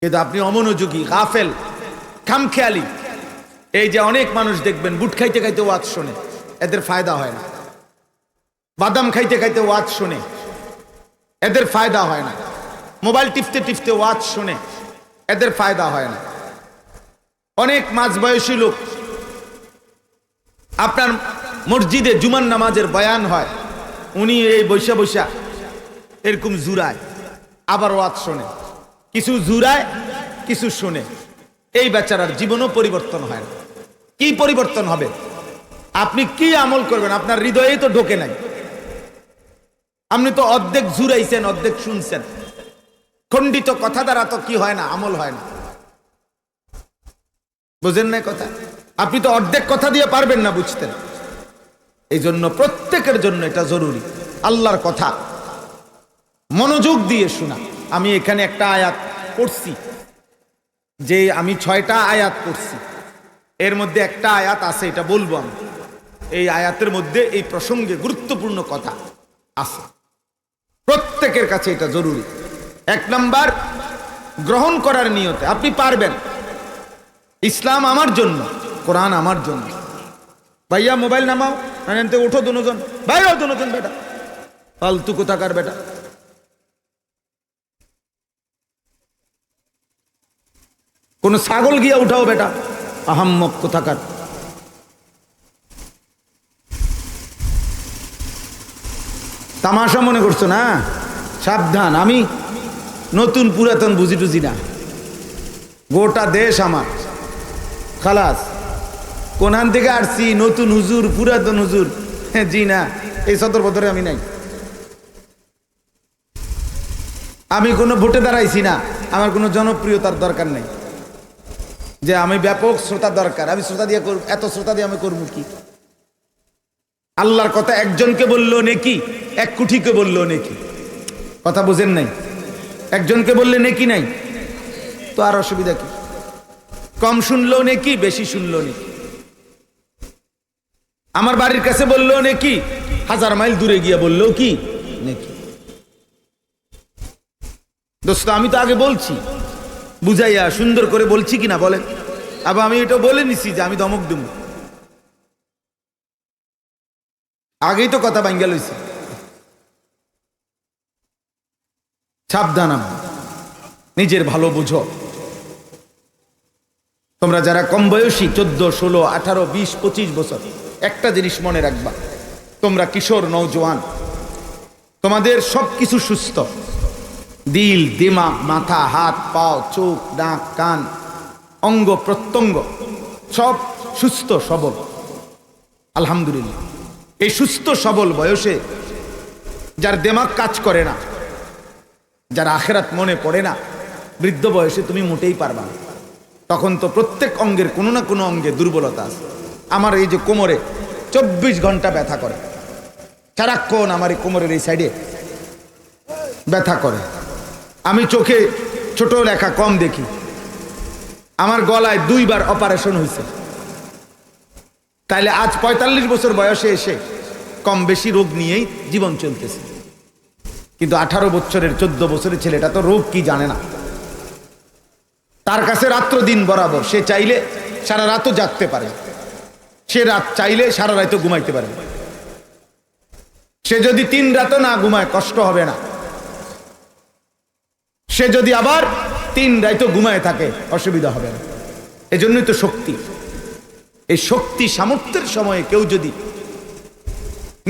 কিন্তু আপনি অমনোযোগী, গাফেল, খামখেয়ালি। এই যে অনেক মানুষ দেখবেন বুট খাইতে খাইতে ওয়াজ শোনে, এদের ফায়দা হয় না। বাদাম খাইতে খাইতে ওয়াজ শোনে, এদের ফায়দা হয় না। মোবাইল টিপতে টিপতে ওয়াজ শোনে, এদের ফায়দা হয় না। অনেক মাঝবয়সী লোক আপনার মসজিদে জুমার নামাজের বয়ান হয়, উনি এই বৈশা বৈশা এরকম জুরায়, আবার ওয়াজ শোনে, কিছু জুরায় কিছু শোনে। এই বেচারার জীবনও পরিবর্তন হয় না। কি পরিবর্তন হবে? আপনি কি আমল করবেন? আপনার হৃদয়েই তো ঢোকে নাই। আপনি তো অর্ধেক জুরাইছেন, অর্ধেক শুনছেন। খণ্ডিত কথা দ্বারা তো কি হয় না, আমল হয় না। বুঝেন না কথা? আপনি তো অর্ধেক কথা দিয়ে পারবেন না বুঝতেন। এই জন্য প্রত্যেকের জন্য এটা জরুরি, আল্লাহর কথা মনোযোগ দিয়ে শোনা। আমি এখানে একটা আয়াত পড়ছি, যে আমি 6টা আয়াত পড়ছি, এর মধ্যে একটা আয়াত আছে, এটা বলবো আমি। এই আয়াতের মধ্যে এই প্রসঙ্গে গুরুত্বপূর্ণ কথা আছে, প্রত্যেকের কাছে এটা জরুরি। 1 নাম্বার, গ্রহণ করার নিয়তে আপনি পারবেন। ইসলাম আমার জন্য, কোরআন আমার জন্য। ভাইয়া মোবাইল নামাও, উঠো দুজন, বাইরে দুজন, বেটা ফালতু কোথাকার বেটা। কোন ছাগল গিয়া উঠাও বেটা, আহাম্মক কোথাকার। তামাশা মনে করছো না? সাবধান, আমি নতুন পুরাতন বুঝি টুঝি না। গোটা দেশ আমার, খালাস। কোনখান থেকে আসছি, নতুন হুজুর, পুরাতন হুজুর, জি না, এই সদর বদরে আমি নাই। আমি কোনো ভোটে দাঁড়াইছি না, আমার কোনো জনপ্রিয়তার দরকার নেই যে আমি ব্যাপক শ্রোতা দরকার। আমি শ্রোতা দিয়ে এত শ্রোতা দিয়ে আমি করবো কি? আল্লাহর কথা একজনকে বললো নেকি, 1 কোটিকে বললো নেকি। কথা বুঝেন নাই? একজনকে বললে নেকি নাই, তো আর অসুবিধা কি? কম শুনলো নেকি, বেশি শুনলো নেকি। আমার বাড়ির কাছে বললো নেকি, 1000 মাইল দূরে গিয়ে বললো কি নেকি। দোস্ত, আমি তো আগে বলছি বুঝাইয়া সুন্দর করে বলছি কিনা বলেন? আবার আমি এটা বলে নিছি যে আমি ধমক দেব, আগেই তো কথা ভাঙ্গা লইছি। সাবধান, নিজের ভালো বুঝো। তোমরা যারা কম বয়সী, 14, 16, 18, 20, 25 বছর, একটা জিনিস মনে রাখবা, তোমরা কিশোর নওজোয়ান, তোমাদের সবকিছু সুস্থ। দিল, দিমাগ, মাথা, হাত, পাও, চোখ, নাক, কান, অঙ্গ প্রত্যঙ্গ সব সুস্থ সবল, আলহামদুলিল্লাহ। এই সুস্থ সবল বয়সে যার দিমাগ কাজ করে না, যার আখিরাত মনে পড়ে না, বৃদ্ধ বয়সে তুমি মোটেই পারবা না। তখন তো প্রত্যেক অঙ্গের কোনো না কোনো অঙ্গে দুর্বলতা আছে। আমার এই যে কোমরে 24 ঘন্টা ব্যথা করে, সারাক্ষণ আমার এই কোমরের এই সাইডে ব্যথা করে। আমি চোখে ছোট লেখা কম দেখি। আমার গলায় 2 বার অপারেশন হয়েছে। তাইলে আজ 45 বছর বয়সে এসে কম বেশি রোগ নিয়েই জীবন চলতেছে। কিন্তু 18 বছরের 14 বছরের ছেলেটা তো রোগ কি জানে না। তার কাছে রাত্র দিন বরাবর, সে চাইলে সারা রাতও জাগতে পারে, সে রাত চাইলে সারা রাতও ঘুমাইতে পারে। সে যদি 3 রাতও না ঘুমায় কষ্ট হবে না, সে যদি আবার 3 রাতও ঘুমায় থাকে অসুবিধা হবে না। এজন্যই তো শক্তি। এই শক্তি সামর্থ্যের সময়ে কেউ যদি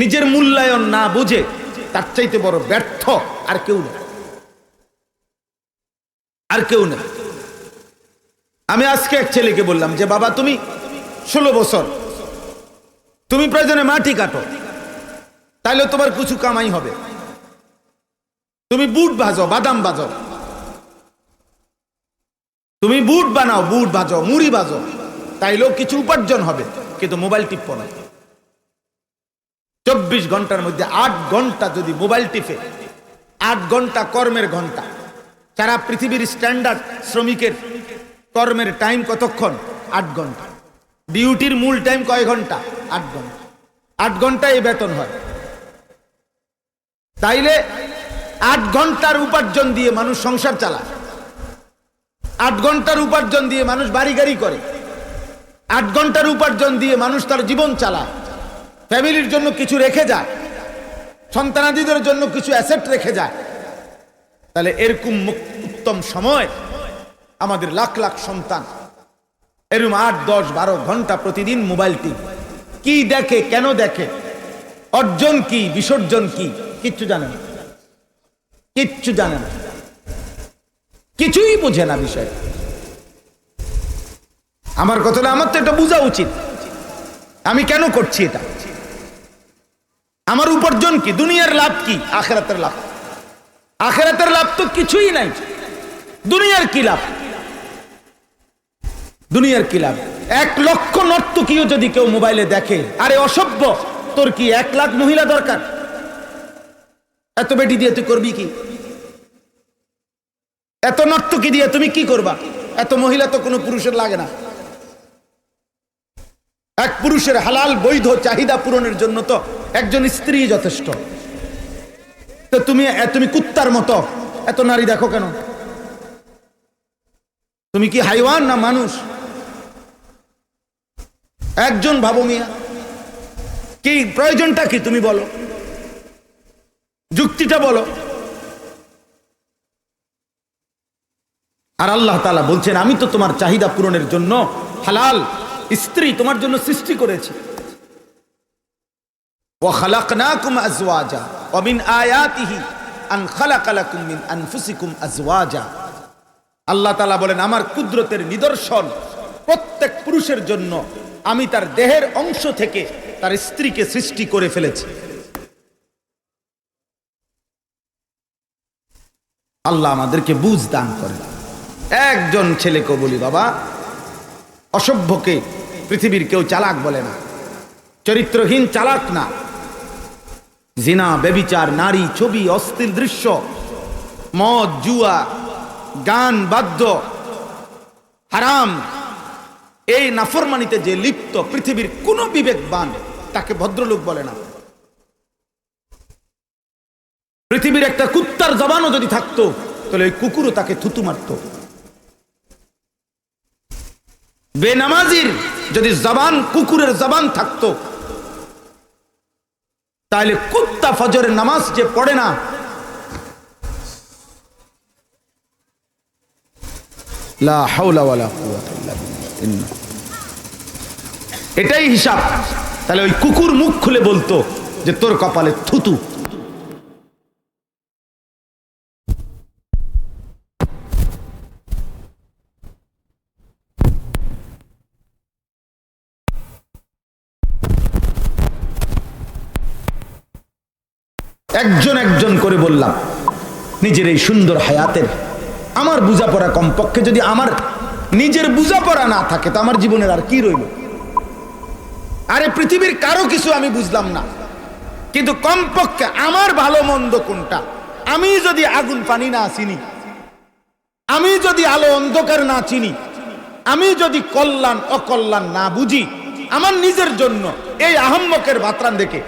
নিজের মূল্যায়ন না বুঝে, তার চাইতে বড় ব্যর্থ আর কেউ নেই, আর কেউ নেই। আমি আজকে এক ছেলেকে বললাম যে বাবা, তুমি 16 বছর, তুমি প্রয়োজনে মাটি কাটো, তাইলে তোমার কিছু কামাই হবে। তুমি বুট ভাজো, বাদাম ভাজো, তুমি বুট বানাও, বুট ভাজো, মুড়ি ভাজো, তাইলেও কিছু উপার্জন হবে। কিন্তু মোবাইল টিপো না। 24 ঘন্টার মধ্যে 8 ঘন্টা যদি মোবাইল টিপে, 8 ঘন্টা কর্মের ঘন্টা। সারা পৃথিবীর স্ট্যান্ডার্ড শ্রমিকের কর্মের টাইম কতক্ষণ? 8 ঘন্টা। ডিউটির মূল টাইম কয় ঘন্টা? 8 ঘন্টা। 8 ঘন্টায় বেতন হয়। তাইলে 8 ঘন্টার উপার্জন দিয়ে মানুষ সংসার চালায়। 8 ঘন্টার উপার্জন দিয়ে মানুষ বাড়ি গাড়ি করে, 8 ঘন্টার উপার্জন দিয়ে মানুষ তার জীবন চালায়, ফ্যামিলির জন্য কিছু রেখে যায়, সন্তানাদিদের জন্য কিছু অ্যাসেট রেখে যায়। তাহলে এরকম উত্তম সময় আমাদের লাখ লাখ সন্তান এরকম 8, 10, 12 ঘন্টা প্রতিদিন মোবাইল টিপে কি দেখে, কেন দেখে, অর্জন কি, বিসর্জন কি, কিচ্ছু জানে না, কিচ্ছু জানে না, কিছুই বোঝে না বিষয়। আমার কথাটা, আমার তো এটা বোঝা উচিত, আমি কেন করছি এটা, আমার উপার্জন কি, দুনিয়ার লাভ কি, আখিরাতের লাভ। আখিরাতের লাভ তো কিছুই নাই, দুনিয়ার কি লাভ, দুনিয়ার কি লাভ। 1 লক্ষ নর্তকীও যদি কেউ মোবাইলে দেখে, আরে অসভ্য, তোর কি 1 লাখ মহিলা দরকার? এত বেটি দিয়ে তুই করবি কি? এত নর্তকী দিয়ে তুমি কি করবা? এত মহিলা তো কোনো পুরুষের লাগে না। এক পুরুষের হালাল বৈধ চাহিদা পূরণের জন্য তো একজন স্ত্রী যথেষ্ট। তো তুমি কুত্তার মতো এত নারী দেখো কেন? তুমি কি হাইওয়ান না মানুষ? একজন ভাবো মিয়া, কি প্রয়োজনটা কি তুমি বলো, যুক্তিটা বলো। আর আল্লাহ তাআলা বলছেন, আমি তো তোমার চাহিদা পূরণের জন্য হালাল স্ত্রী তোমার জন্য সৃষ্টি করেছি। ওয়া খালাকনাকুম আজওয়াজা ওয়া মিন আয়াতিহি আন খালাকা লাকুম মিন আনফুসিকুম আজওয়াজা। আল্লাহ তাআলা বলেন, আমার কুদরতের নিদর্শন, প্রত্যেক পুরুষের জন্য আমি তার দেহের অংশ থেকে তার স্ত্রীকে সৃষ্টি করে ফেলেছি। আল্লাহ আমাদেরকে বুঝ দান করেন। একজন ছেলেকে বলি, বাবা, অসভ্যকে পৃথিবীর কেউ চালাক বলে না, চরিত্রহীন চালাক না। জিনা, ব্যভিচার, নারী, ছবি, অশ্লীল দৃশ্য, মদ, জুয়া, গান, বাদ্য, হারাম, এই নাফরমানিতে যে লিপ্ত, পৃথিবীর কোন বিবেকবান তাকে ভদ্রলোক বলে না। পৃথিবীর একটা কুত্তার জবানও যদি থাকতো, তাহলে ওই কুকুরও তাকে থুতু মারত। বেনামাজির যদি জবান কুকুরের জবান থাকতো, তাহলে কুত্তা ফজরের নামাজ যে পড়ে না, লা হাওলা ওয়ালা কুওয়াতা ইল্লা বিল্লাহ, এটাই হিসাব। তাহলে ওই কুকুর মুখ খুলে বলতো যে তোর কপালে থুতু। একজন একজন করে বললাম, নিজের এই সুন্দর হায়াতের আমার বুঝাপড়া, কমপক্ষে যদি আমার নিজের বুঝাপড়া না থাকে, তো আমার জীবনের আর কি রইল? আরে পৃথিবীর কারো কিছু আমি বুঝলাম না, কিন্তু কমপক্ষে আমার ভালো মন্দ কোনটা, আমি যদি আগুন পানি না চিনি, আমি যদি আলো অন্ধকার না চিনি, আমি যদি কল্যাণ অকল্যাণ না বুঝি, আমার নিজের জন্য এই আহম্মকের বাতরান দেখে,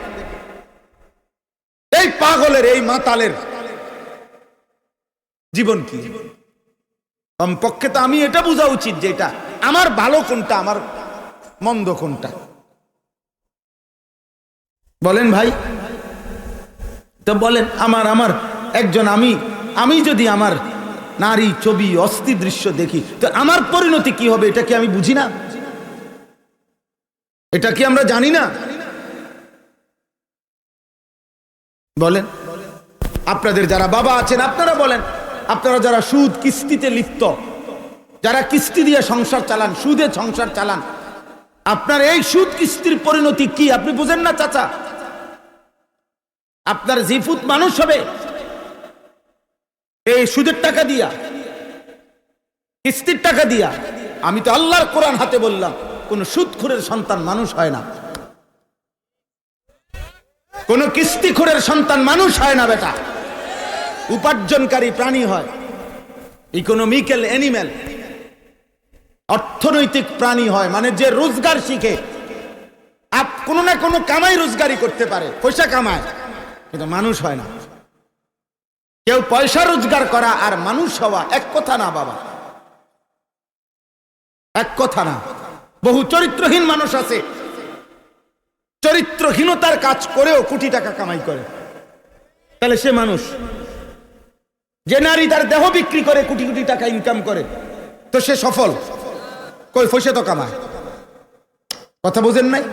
এই পাগলের, এই মাতালের জীবন কি? কমপক্ষে তো আমি এটা বোঝা উচিত যে এটা আমার ভালো কোনটা, আমার মন্দ কোনটা। বলেন ভাই, তো বলেন, আমার একজন আমি যদি আমার নারী, ছবি, অস্থির দৃশ্য দেখি, তো আমার পরিণতি কি হবে? এটা কি আমি বুঝি না? এটা কি আমরা জানি না? বলেন, আপনাদের যারা বাবা আছেন আপনারা বলেন, আপনারা যারা সুদ কিস্তিতে লিপ্ত, যারা কিস্তি দিয়ে সংসার চালান, সুদে সংসার চালান, আপনার এই সুদ কিস্তির পরিণতি কি আপনি বুঝেন না চাচা? আপনার জিফুত মানুষ হবে এই সুদের টাকা দিয়া, কিস্তির টাকা দিয়া। আমি তো আল্লাহর কোরআন হাতে বললাম, কোন সুদখোরের সন্তান মানুষ হয় না, কোন কিস্তিখোরের সন্তান মানুষ হয় না বেটা। উপার্জনকারী প্রাণী হয়, ইকোনমিক্যাল অ্যানিম্যাল, অর্থনৈতিক প্রাণী হয়, মানে যে রোজগার শিখে, কোনো না কোনো কামাই রোজগারি করতে পারে, পয়সা কামায়, কিন্তু মানুষ হয় না। কেউ পয়সা রোজগার করা আর মানুষ হওয়া এক কথা না বাবা। এক কথা না, বহু চরিত্রহীন মানুষ আছে, চরিত্রহীনতার কাজ করেও কোটি টাকা কামাই করে। তাহলে সে মানুষ? যে নারী তার দেহ বিক্রি করে কোটি কোটি টাকা ইনকাম করে, তো সে সফল? কই, পয়সা তো কামায়। কথা বোঝেন নাই?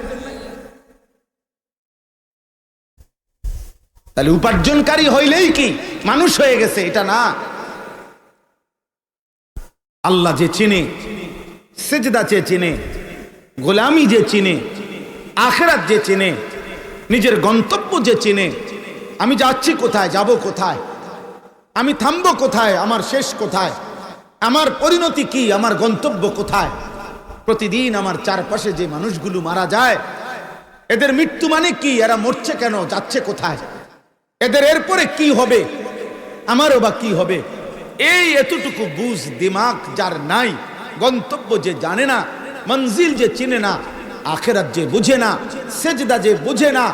তাহলে উপার্জনকারী হইলেই কি মানুষ হয়ে গেছে? এটা না। আল্লাহ যে চিনে, সেজদা যে চিনে, গোলামি যে চিনে, আখিরাত যে চিনে, নিজের গন্তব্য যে চিনে, আমি যাচ্ছি কোথায়, যাব কোথায়, আমি থামবো কোথায়, আমার শেষ কোথায়, আমার পরিণতি কি, আমার গন্তব্য কোথায়। প্রতিদিন আমার চারপাশে যে মানুষগুলো মারা যায়, এদের মৃত্যু মানে কি? এরা মরছে কেন, যাচ্ছে কোথায়, এদের এরপরে কি হবে, আমারও বা কি হবে? এই এতটুকু বুঝ দিমাগ যার নাই, গন্তব্য যে জানে না, মঞ্জিল যে চিনে না, আখিরাত যে বুঝে না, সেজদা যে বুঝে না,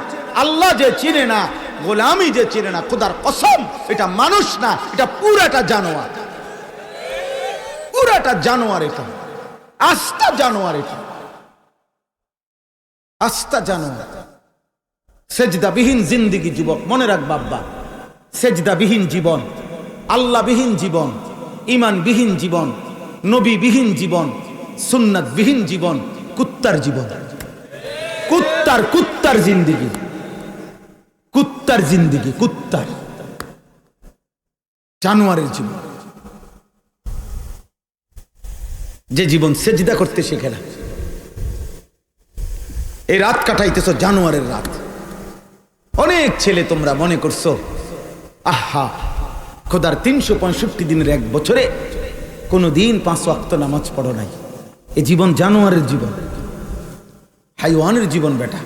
আল্লাহ যে চিনে না, গোলামি যে চিনে না, খোদার কসম এটা মানুষ না, এটা পুরাটা জানোয়ার। পুরাটা জানোয়ার, এটা আস্তা জানোয়ার, এটা আস্তা জানোয়ার। সেজদাবিহীন জিন্দিগি যুবক, মনে রাখ বাব্বা, সেজদাবিহীন জীবন, আল্লাহবিহীন জীবন, ঈমানবিহীন জীবন, নবীবিহীন জীবন, সুন্নাতবিহীন জীবন কুত্তার জীবন। কুত্তার জিন্দিগি, কুত্তার জিন্দিগি, কুত্তার, জানোয়ারের জীবন। যে জীবন সেজদা করতে শেখে না, এই রাত কাটাইতেছ জানোয়ারের রাত। অনেক ছেলে তোমরা মনে করছো আহা খোদার 365 দিনের এক বছরে কোনো দিন 5 ওয়াক্ত নামাজ পড়ো নাই। এই জীবন জানোয়ারের জীবন, হাইওয়ানের জীবন। বেটা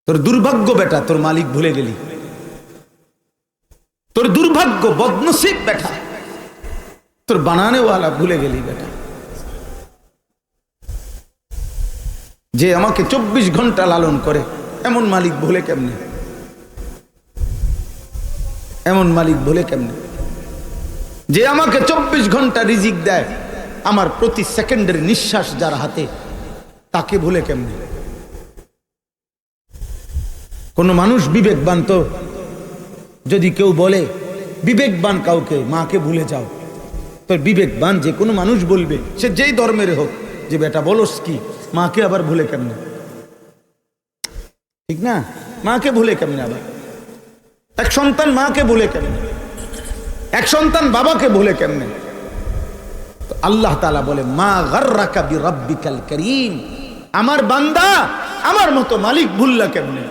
তোর দুর্ভাগ্য, বেটা তোর মালিক ভুলে গেলি, তোর দুর্ভাগ্য, বদনসিব বেটা, তোর বানানেওয়ালা ভুলে গেলি। বেটা যে আমাকে 24 ঘন্টা লালন করে, এমন মালিক ভুলে কেমনে? এমন মালিক ভুলে কেমনে? যে আমাকে 24 ঘন্টা রিজিক দেয়, আমার প্রতি সেকেন্ডের নিঃশ্বাস যার হাতে, তাকে ভুলে কেমনে? কোন মানুষ বিবেকবান তো, যদি কেউ বলে বিবেকবান কাউকে, মাকে ভুলে যাও, তো বিবেকবান যে কোনো মানুষ বলবে, সে যেই ধর্মের হোক, যে বেটা বলস কি, মাকে আবার ভুলে কেমনে? ঠিক না? মাকে ভুলে কেমনে? আবার এক সন্তান মাকে ভুলে কেমনে? এক সন্তান বাবাকে ভুলে কেমনে? তো আল্লাহ তাআলা বলে, মা গাররাকা বিরাব্বিকাল কারীম, আমার বান্দা আমার মতো মালিক ভুললা কেমনে?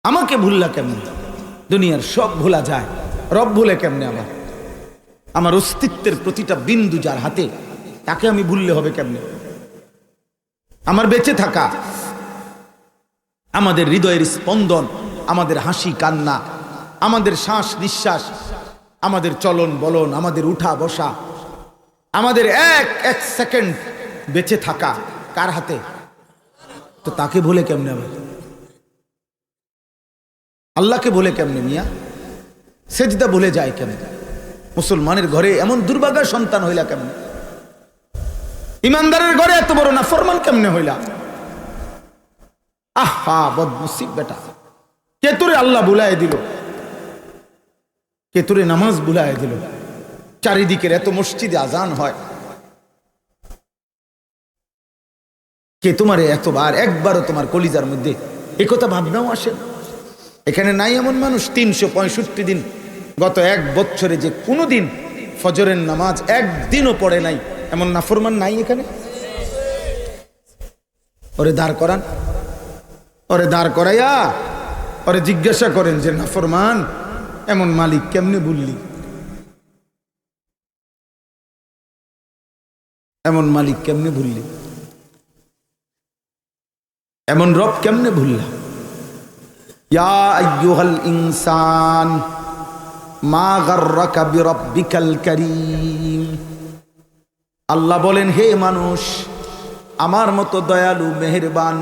আমাকে ভুললা কেমনে? দুনিয়ার সব ভোলা যায়, রব ভুলে কেমনে? আমার অস্তিত্বের প্রতিটা বিন্দু যার হাতে, তাকে আমি ভুললে হবে কেমনে? আমার বেঁচে থাকা, আমাদের হৃদয়ের স্পন্দন, আমাদের হাসি কান্না, আমাদের শ্বাস নিঃশ্বাস, আমাদের চলন বলন, আমাদের উঠা বসা, আমাদের এক এক সেকেন্ড বেঁচে থাকা কার হাতে? তো তাকে ভুলে কেমনে? আবার আল্লাহকে ভুলে কেমনে মিয়া? সেজদা ভুলে যায় কেমনে? মুসলমানের ঘরে এমন দুর্ভাগা সন্তান হইলা কেমনে? ইমানদারের ঘরে এত বড় নাফরমান কেমনে হইলা? আহা বদনসিব বেটা, কে তোরে আল্লাহ ভুলায় দিল, কে তোরে নামাজ ভুলায় দিল? চারিদিকের এত মসজিদে আজান হয়, কে তোমারে এতবার, একবারও তোমার কলিজার মধ্যে একথা ভাবনাও আসে? এখানে নাই এমন মানুষ 365 দিন, গত এক বছরে যে কোনো দিন ফজরের নামাজ একদিনও পড়ে নাই, এমন নাফরমান নাই এখানে? ওরে দাঁড় করান, ওরে দাঁড় করাইয়া ওরে জিজ্ঞাসা করেন যে নাফরমান, এমন মালিক কেমনে ভুললি? এমন মালিক কেমনে ভুললি? এমন রব কেমনে ভুললা? ইয়া আইয়ুহাল ইনসান মা গাররাকা বিরাব্বিকাল কারীম। আল্লাহ বলেন, হে মানুষ, আমার মতো দয়ালু, মেহেরবান,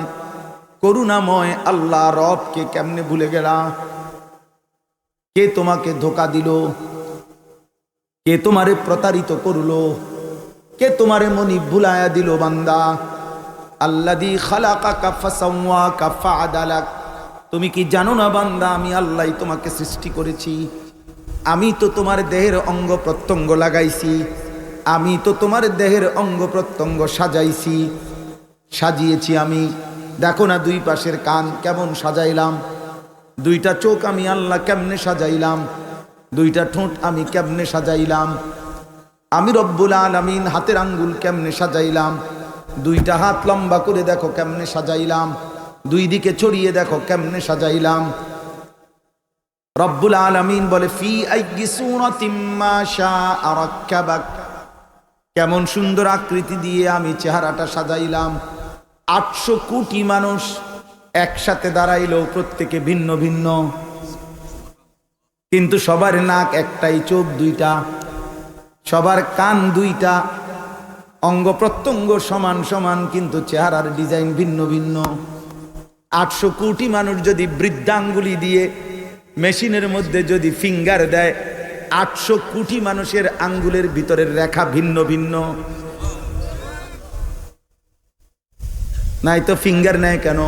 করুণাময় আল্লাহ রবকে কেমনে ভুলে গেলা? কে তোমাকে ধোঁকা দিল? কে তোমারে প্রতারিত করলো, কে তোমারে মনি ভুলায়া দিল বান্দা? আল্লাযী খালাকাকা ফাসাওয়াকা ফাআদালাক। তুমি কি জানো না বান্দা, আমি আল্লাহই তোমাকে সৃষ্টি করেছি। আমি তো তোমার দেহের অঙ্গ প্রত্যঙ্গ লাগাইছি, আমি তো তোমার দেহের অঙ্গ প্রত্যঙ্গ সাজাইছি, সাজিয়েছি আমি। দেখো না দুই পাশের কান কেমন সাজাইলাম, দুইটা চোখ আমি আল্লাহ কেমনে সাজাইলাম, দুইটা ঠোঁট আমি কেমনে সাজাইলাম, আমি রব্বুল আলামিন হাতের আঙ্গুল কেমনে সাজাইলাম, দুইটা হাত লম্বা করে দেখো কেমনে সাজাইলাম, দুই দিকে ছড়িয়ে দেখো কেমনে সাজাইলাম। রব্বুল আলামিন বলে ফি আইয়ি সূরাতিম মা শাআ রাক্কাবাক। কেমন সুন্দর আকৃতি দিয়ে আমি চেহারাটা সাজাইলাম। 800 কোটি মানুষ একসাথে দাঁড়াইলো, প্রত্যেকে ভিন্ন ভিন্ন, কিন্তু সবার নাক একটাই, চোখ দুইটা, সবার কান দুইটা, অঙ্গ প্রত্যঙ্গ সমান সমান, কিন্তু চেহারার ডিজাইন ভিন্ন ভিন্ন। 800 কোটি মানুষ যদি বৃদ্ধাঙ্গুলি দিয়ে মেশিনের মধ্যে যদি ফিঙ্গার দেয়, 800 কোটি মানুষের আঙ্গুলের ভিতরের রেখা ভিন্ন ভিন্ন। নাই তো ফিঙ্গার নেয় কেন?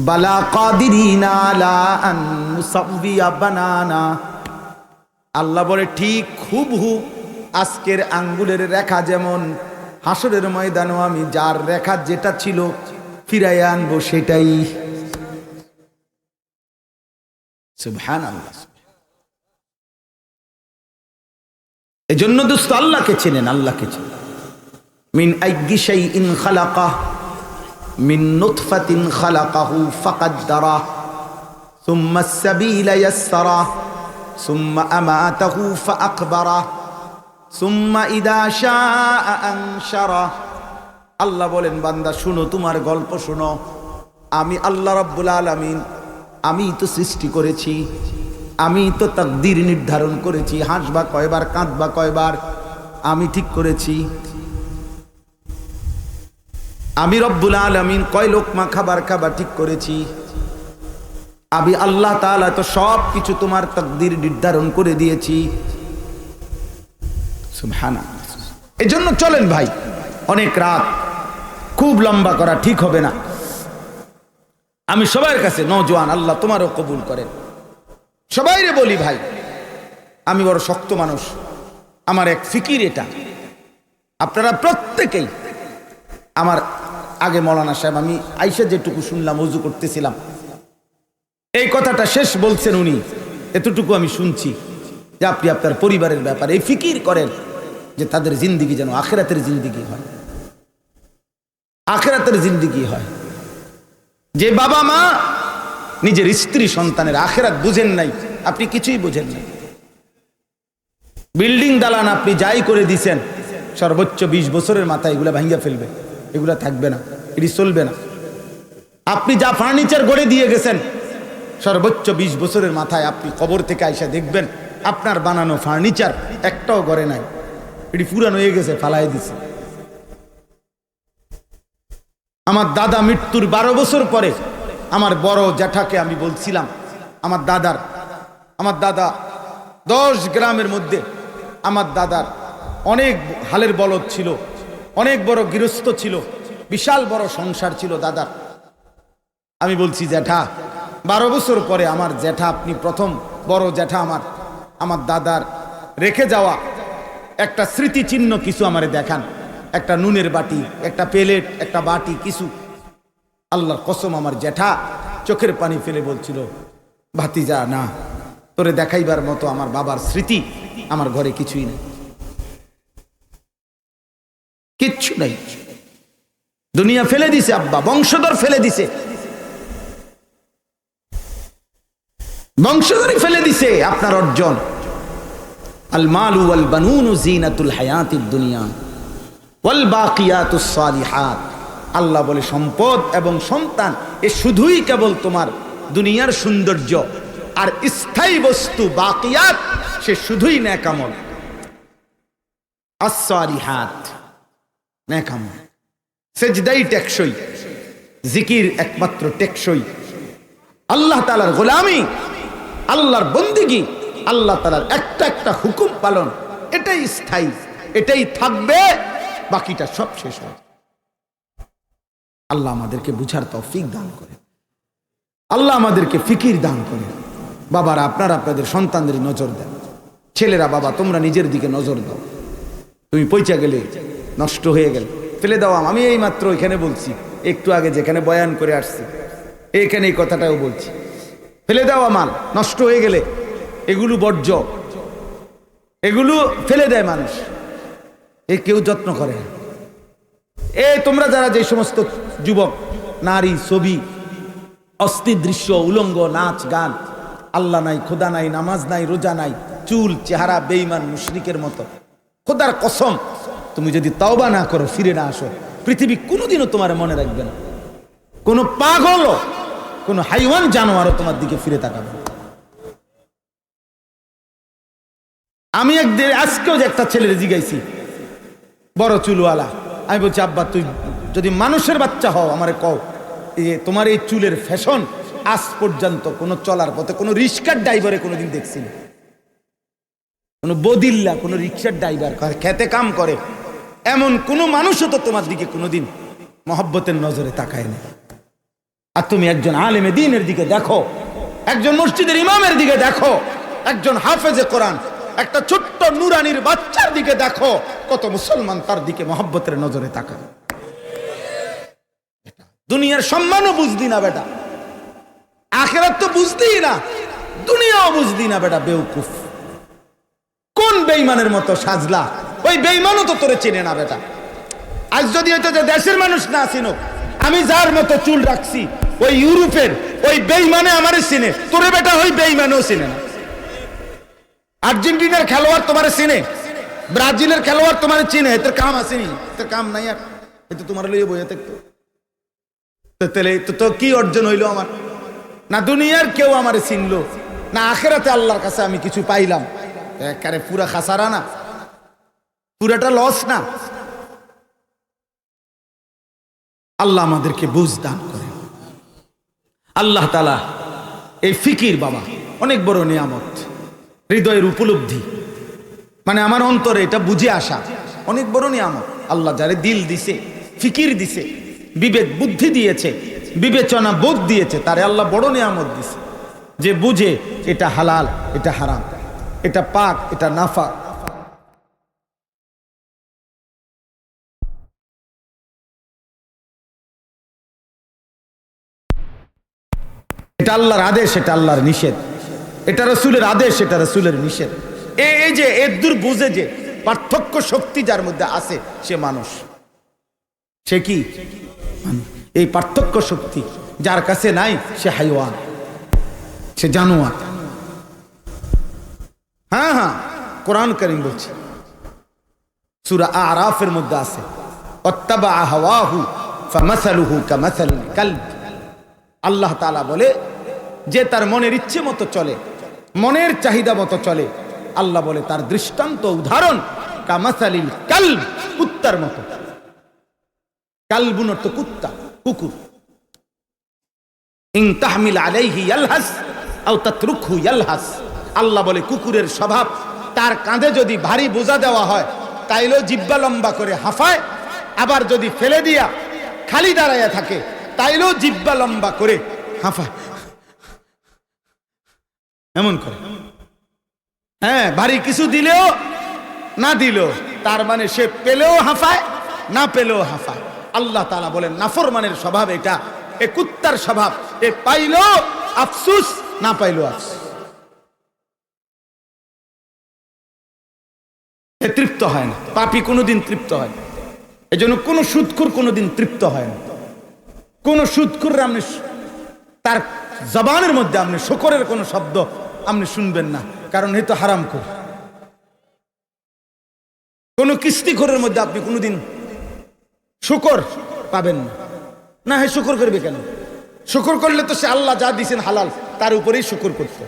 বালা কাদিরিনা আলা আন নুসাউবিয়া বানানা। আল্লাহ বলে ঠিক হুবহু আজকের আঙ্গুলের রেখা যেমন, হাসরের ময়দানও আমি যার রেখা যেটা ছিল ফিরাই আনবো সেটাই। সুবহানাল্লাহ। এজন্য দোস্ত আল্লাহকে চেনেন, আল্লাহকে চেনেন। মিন আইয়ি শাইইন খালাকাহ মিন নুতফাতিন খালাকাহু ফাকাদ্দারা সুম্মা আস-সাবিলা ইয়াসসারা সুম্মা আমাতাহু ফাআকবারা সুম্মা ইদা শাআ আনশারা। আল্লাহ বলেন বান্দা শুনো, তোমার গল্প শুনো। আমি আল্লাহ রাব্বুল আলামিন, আমি তো সৃষ্টি করেছি, আমি তো তাকদীর নির্ধারণ করেছি, হাসবা কয়বার কাঁদবা কয়বার আমি ঠিক করেছি। আমি রব্বুল আলামিন কয় লোকমা খাবার খাবার ঠিক করেছি। আমি আল্লাহ তাআলা তো সব কিছু তোমার তাকদীর নির্ধারণ করে দিয়েছি। সুবহানাল্লাহ। এজন্য চলেন ভাই, অনেক রাত খুব লম্বা করা ঠিক হবে না। আমি সবার কাছে নওজোয়ান, আল্লাহ তোমারও কবুল করেন, সবাইরে বলি ভাই, আমি বড় শক্ত মানুষ, আমার এক ফিকির এটা। আপনারা প্রত্যেকেই আমার আগে মৌলানা সাহেব, আমি আইসা যেটুকু শুনলাম, ওযু করতেছিলাম, এই কথাটা শেষ বলছেন উনি, এতটুকু আমি শুনছি যে আপনি আপনার পরিবারের ব্যাপারে এই ফিকির করেন যে তাদের জিন্দিগি যেন আখিরাতের জিন্দিগি হয়, আখিরাতের জিন্দিগি হয়। যে বাবা মা নিজের স্ত্রী সন্তানের আখিরাত বুঝেন নাই, আপনি কিছুই বুঝেন নাই। বিল্ডিং দালান আপনি যাই করে দিছেন, সর্বোচ্চ 20 বছরের মাথায় এগুলা ভাঙ্গা ফেলবে, এগুলা থাকবে না, এটি চলবে না। আপনি যা ফার্নিচার গড়ে দিয়ে গেছেন, সর্বোচ্চ 20 বছরের মাথায় আপনি কবর থেকে আইসা দেখবেন আপনার বানানো ফার্নিচার একটাও গড়ে নাই, এটি পুরানো হয়ে গেছে, ফালাই দিছে। আমার দাদা মৃত্যুর 12 বছর পরে আমার বড় জ্যাঠাকে আমি বলছিলাম, আমার দাদা 10 গ্রামের মধ্যে, আমার দাদার অনেক হালের বলদ ছিল, অনেক বড় গৃহস্থ ছিল, বিশাল বড় সংসার ছিল দাদার। আমি বলছি জ্যাঠা, 12 বছর পরে আমার জ্যাঠা, আপনি প্রথম বড় জ্যাঠা, আমার দাদার রেখে যাওয়া একটা স্মৃতিচিহ্ন কিছু আমারে দেখান, একটা নুনের বাটি, একটা প্লেট, একটা বাটি, কিছু। আল্লাহর কসম আমার জ্যাঠা চোখের পানি ফেলে বলছিল, ভাতিজা না, তোরে দেখাইবার মতো আমার বাবার স্মৃতি আমার ঘরে কিছুই নেই, কিচ্ছু নাই। দুনিয়া ফেলে দিছে আব্বা, বংশধর ফেলে দিছে, বংশধরই ফেলে দিছে আপনার অর্জন। আল মালু ওয়াল বানুন জিনাতুল হায়াতিদ দুনিয়া ওয়াল বাকিয়াতুস সালিহাত। আল্লাহ বলে সম্পদ এবং সন্তান এ শুধুই কেবল তোমার দুনিয়ার সৌন্দর্য, আর স্থায়ী বস্তু বাকিয়াত সে শুধুই নেক আমল। আস-সালিহাত নেক আমল, সেজদাই টেকসই, জিকির একমাত্র টেকসই, আল্লাহ তাআলার গোলামি, আল্লাহর বন্দেগী আল্লাহ তাআলার একটা একটা হুকুম পালন, এটাই স্থায়ী, এটাই থাকবে, বাকিটা সব শেষ হবে। আল্লাহ আমাদেরকে বুঝার তৌফিক দান করে, আল্লাহ আমাদেরকে ফিকির দান করে। বাবারা, আপনারা আপনাদের সন্তানদের নজর দেন। ছেলেরা, বাবা তোমরা নিজের দিকে নজর দাও। তুমি পয়চা গেলে, নষ্ট হয়ে গেলে ফেলে দাও। আমি এই মাত্র এখানে বলছি, একটু আগে যেখানে বয়ান করে আসছি এখানে এই কথাটাও বলছি, ফেলে দেওয়া মাল নষ্ট হয়ে গেলে এগুলো বর্জ্য, এগুলো ফেলে দেয় মানুষ, কেউ যত্ন করে না। তোমরা যারা যে সমস্ত যুবক, নারী, ছবি, অস্থির দৃশ্য, উলঙ্গ, নাচ গান, আল্লাহ নাই, খোদা নাই, নামাজ নাই, রোজা নাই, চুল, চেহারা বেঈমান মুশরিকের মতো, খোদার কসম তুমি যদি তওবা না করো, ফিরে না আসো, পৃথিবী কোনোদিনও তোমার মনে রাখবে না। কোনো পাগল, কোনো হাইওয়ান জানোয়ারও তোমার দিকে ফিরে তাকাবে। আমি একদিন আজকেও যে একটা ছেলের জিগাইছি, বড় চুলওয়ালা, আমি বলছি আব্বা তুই যদি মানুষের বাচ্চা হও আমারে কও, তোমার এই চুলের ফ্যাশন আজ পর্যন্ত কোনো চলার পথে কোনো রিক্সার ড্রাইভারে কোনোদিন দেখছি না। কোনো বদিল্লা, কোনো রিক্সার ড্রাইভার, খেতে কাম করে এমন কোনো মানুষও তো তোমার দিকে কোনোদিন মহব্বতের নজরে তাকায় না। আর তুমি একজন আলেমে দ্বীনের দিকে দেখো, একজন মসজিদের ইমামের দিকে দেখো, একজন হাফেজে কোরআন, একটা ছোট্ট নুরানির বাচ্চার দিকে দেখো, কত মুসলমান তার দিকে মহব্বতের নজরে তাকায়। দুনিয়ার সম্মানও বুঝদি না বেটা, আখিরাত তো বুঝদিই না, দুনিয়াও বুঝদি না বেটা, বেউকুফ। কোন বেঈমানের মতো সাজলা, ওই বেঈমানও তো তোরে চিনে না বেটা। আজ যদি হয়তো যে দেশের মানুষ না চিনো, আমি যার মতো চুল রাখছি ওই ইউরোপের ওই বেঈমানে আমারে চিনে, তোরে বেটা ওই বেঈমানেও চিনে না। আর্জেন্টিনার খেলোয়াড় তোমারে চিনে, ব্রাজিলের খেলোয়াড় তোমারে চিনে, এদের কাম আসেনি, এদের কাম নাই, আর এতে তোমার লইয়ে বইয়ে থাকতো। তাহলে তো কি অর্জন হইলো আমার? না দুনিয়ার কেউ আমারে চিনলো, না আখিরাতে আল্লাহর কাছে আমি কিছু পাইলাম। একেবারে পুরা খাসারা না, পুরাটা লস না। আল্লাহ আমাদেরকে বুঝ দান করে। আল্লাহ তাআলা এই ফিকির বাবা অনেক বড় নিয়ামত, হৃদয়ের উপলব্ধি, মানে আমার অন্তরে এটা বুঝে আসা অনেক বড় নিয়ামত। আল্লাহ যারে দিল দিছে, ফিকির দিছে, বিবেক বুদ্ধি দিয়েছে, বিবেচনা বোধ দিয়েছে, তারে আল্লাহ বড় নিয়ামত দিছে। যে বুঝে এটা হালাল, এটা হারাম, এটা পাক, এটা নাফা। এটা আল্লাহর আদেশ, এটা আল্লাহর নিষেধ, এটা রাসূলের আদেশ, এটা রাসূলের নিষেধ। এই যে এদুর বুঝে যে পার্থক্য শক্তি যার মধ্যে আছে, সে মানুষ। সে কি? এই পার্থক্য শক্তি যার কাছে নাই, সে হাইওয়ান, সে জানোয়ার। হ্যাঁ হ্যাঁ, কোরআন কারীম বলছে, সূরা আরাফের মধ্যে আছে, ওয়াত্তাবা হাওয়াহু ফামাসালুহু কামাসালিল কালব। আল্লাহ তাআলা বলে যে তার মনের ইচ্ছে মতো চলে, মনের চাহিদা মতো চলে, আল্লাহ বলে তার দৃষ্টান্ত, উদাহরণ কামাসালিল কালব, কুত্তার মতো। কালবুন অর্থ কুত্তা, কুকুর। ইন তাহমিল আলাইহি ইয়ালহাস আও তাতরুকহু ইয়ালহাস। আল্লাহ বলে কুকুরের স্বভাব, তার কাঁধে যদি ভারী বোঝা দেওয়া হয় তাইলেও জিহ্বা লম্বা করে হাঁফায়, আবার যদি ফেলে দিয়া খালি দাঁড়াইয়া থাকে তাইলেও জিহ্বা লম্বা করে হাঁফায়, এমন করে। হ্যাঁ, ভারী কিছু দিলেও না দিলেও, তার মানে সে পেলেও হাঁফায়, না পেলেও হাঁফায়। আল্লাহ তাআলা বলেন নাফরমানের স্বভাব এটা, এ কুত্তার স্বভাব, এ পাইলো আফসুস, না পাইলো আফসুস, এ তৃপ্ত হয় না। পাপী কোনোদিন তৃপ্ত হয় না। এই জন্য কোন সুদখোর কোনোদিন তৃপ্ত হয় না। কোন সুদখোর আপনি তার জবানের মধ্যে আপনি শুকরের কোন শব্দ আপনি শুনবেন না, কারণ এই তো হারাম খোর। কোন কিস্তিখোরের মধ্যে আপনি কোনোদিন শুকর পাবেন না। না, হ্যাঁ শুকর করবে কেন? শুকর করলে তো সে আল্লাহ যা দিয়েছেন হালাল, তার উপরেই শুকর করতে।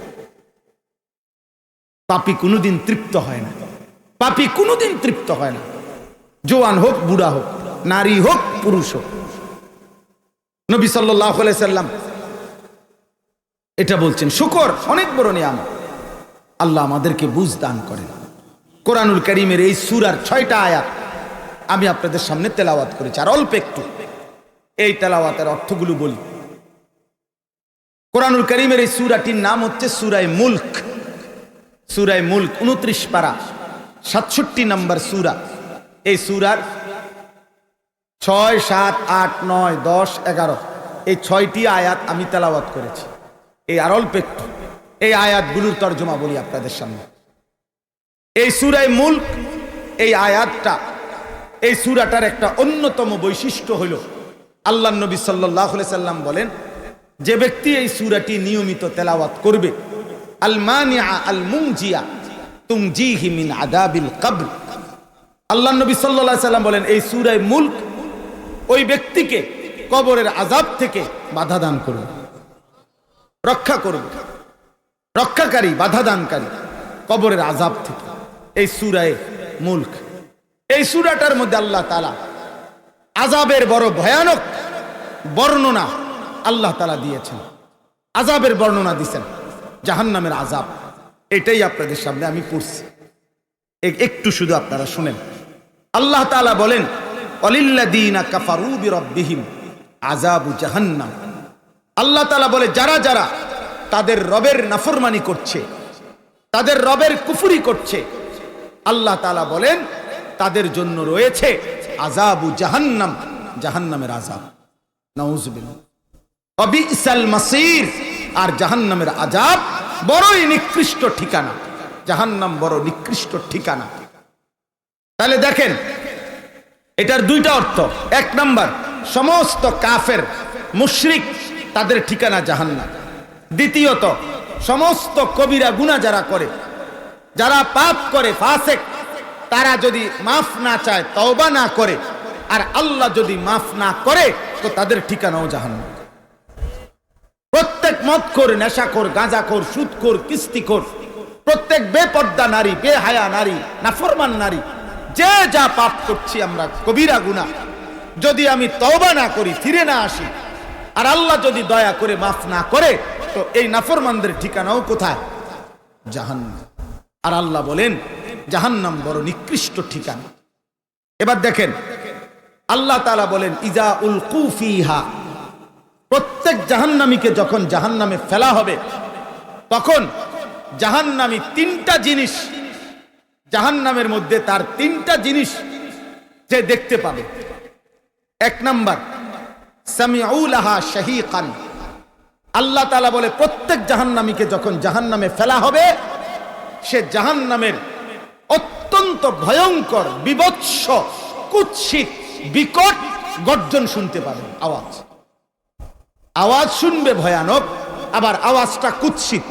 পাপী কোনোদিন তৃপ্ত হয় না, পাপী কোনোদিন তৃপ্ত হয় না। জওয়ান হোক, বুড়া হোক, নারী হোক, পুরুষ হোক। নবী সাল্লাল্লাহু আলাইহি সাল্লাম এটা বলছেন, শুকর অনেক বড় নিয়ামত। আল্লাহ আমাদেরকে বুঝ দান করেন। কোরআনুল কারীমের এই সূরার 6টা আয়াত আমি আপনাদের সামনে তেলাওয়াত করেছি, আর অল্প একটু এই তেলাওয়াতের অর্থগুলো বলি। কোরআনুল কারীমের এই সূরাটির নাম হচ্ছে সূরায়ে মুলক। সূরায়ে মুলক 29 পারা 67 নম্বর সূরা। এই সূরার 6, 7, 8, 9, 10, 11 এই 6টি আয়াত আমি তেলাওয়াত করেছি। এই আর অল্প একটু এই আয়াতগুলোর তর্জমা বলি আপনাদের সামনে। এই সূরায়ে মুলক এই আয়াতটা, এই সূরাটার একটা অন্যতম বৈশিষ্ট্য হল আল্লাহ নবী সাল্লাল্লাহু আলাইহি সাল্লাম বলেন, যে ব্যক্তি এই সূরাটি নিয়মিত তেলাওয়াত করবে, আল মানিআ আল মুনজিয়া তুনজিহি মিন আযাবিল কবর। আল্লাহ নবী সাল্লাল্লাহু আলাইহি সাল্লাম বলেন, এই সূরায়ে মুলক ওই ব্যক্তিকে কবরের আযাব থেকে বাধা দান করবে, রক্ষা করবে, রক্ষাকারী, বাধা দানকারী কবরের আযাব থেকে। এই সূরায়ে মুলক, এই সূরাটার মধ্যে আল্লাহ তাআলা আযাবের বড় ভয়ানক বর্ণনা আল্লাহ তাআলা দিয়েছেন। আযাবের বর্ণনা দিয়েছেন, জাহান্নামের আযাব। এটাই আপনাদের সামনে আমি পড়ছি, একটু শুধু আপনারা শুনেন। আল্লাহ তাআলা বলেন, ওয়ালিল্লাযীনা কাফারু বিরাব্বিহিম আযাবু জাহান্নাম। আল্লাহ তাআলা বলে, যারা যারা তাদের রবের নাফরমানি করছে, তাদের রবের কুফরি করছে, আল্লাহ তাআলা বলেন তাদের জন্য রয়েছে আযাবু জাহান্নাম, জাহান্নামের আযাব। নাউযুবিল্লাহ। ওয়াবিসাল মাসীর, আর জাহান্নামের আযাব বড়ই নিকৃষ্ট ঠিকানা। জাহান্নাম বড় নিকৃষ্ট ঠিকানা। তাহলে দেখেন, এটার দুইটা অর্থ। এক নাম্বার, সমস্ত কাফের মুশরিক তাদের ঠিকানা জাহান্নাম। দ্বিতীয়ত, সমস্ত কবিরা গুনাহ যারা করে, যারা পাপ করে, ফাসিক, তারা যদি মাফ না চায়, তওবা না করে, আর আল্লাহ যদি মাফ না করে, তো তাদের ঠিকানাও জাহান্নাম। প্রত্যেক মদখোর, নেশাখোর, গাঁজাখোর, সুদখোর, কিস্তিখোর, প্রত্যেক বেপর্দা নারী, বেহায়া নারী, নাফরমান নারী, যে যা পাপ করছি আমরা, কবিরা গুনাহ, যদি আমি তওবা না করি, ফিরে না আসি, আর আল্লাহ যদি দয়া করে মাফ না করে, তো এই নাফরমানদের ঠিকানাও কোথায়? জাহান্নাম। আর আল্লাহ বলেন জাহান্নাম বড় নিকৃষ্ট ঠিকানা। এবার দেখেন, আল্লাহ তাআলা বলেন, ইজা উলকু ফিহা, প্রত্যেক জাহান্নামীকে যখন জাহান্নামে ফেলা হবে, তখন জাহান্নামী তিনটা জিনিস, জাহান্নামের মধ্যে তার তিনটা জিনিস যে দেখতে পাবে। এক নাম্বার, সামিউ লাহা শাহীকান। আল্লাহ তাআলা বলে, প্রত্যেক জাহান্নামীকে যখন জাহান্নামে ফেলা হবে, সে জাহান্নামের অত্যন্ত ভয়ঙ্কর, বিভৎস, কুৎসিত, বিকট গর্জন শুনতে পাবে। আওয়াজ, আওয়াজ শুনবে ভয়ানক, আবার আওয়াজটা কুৎসিত।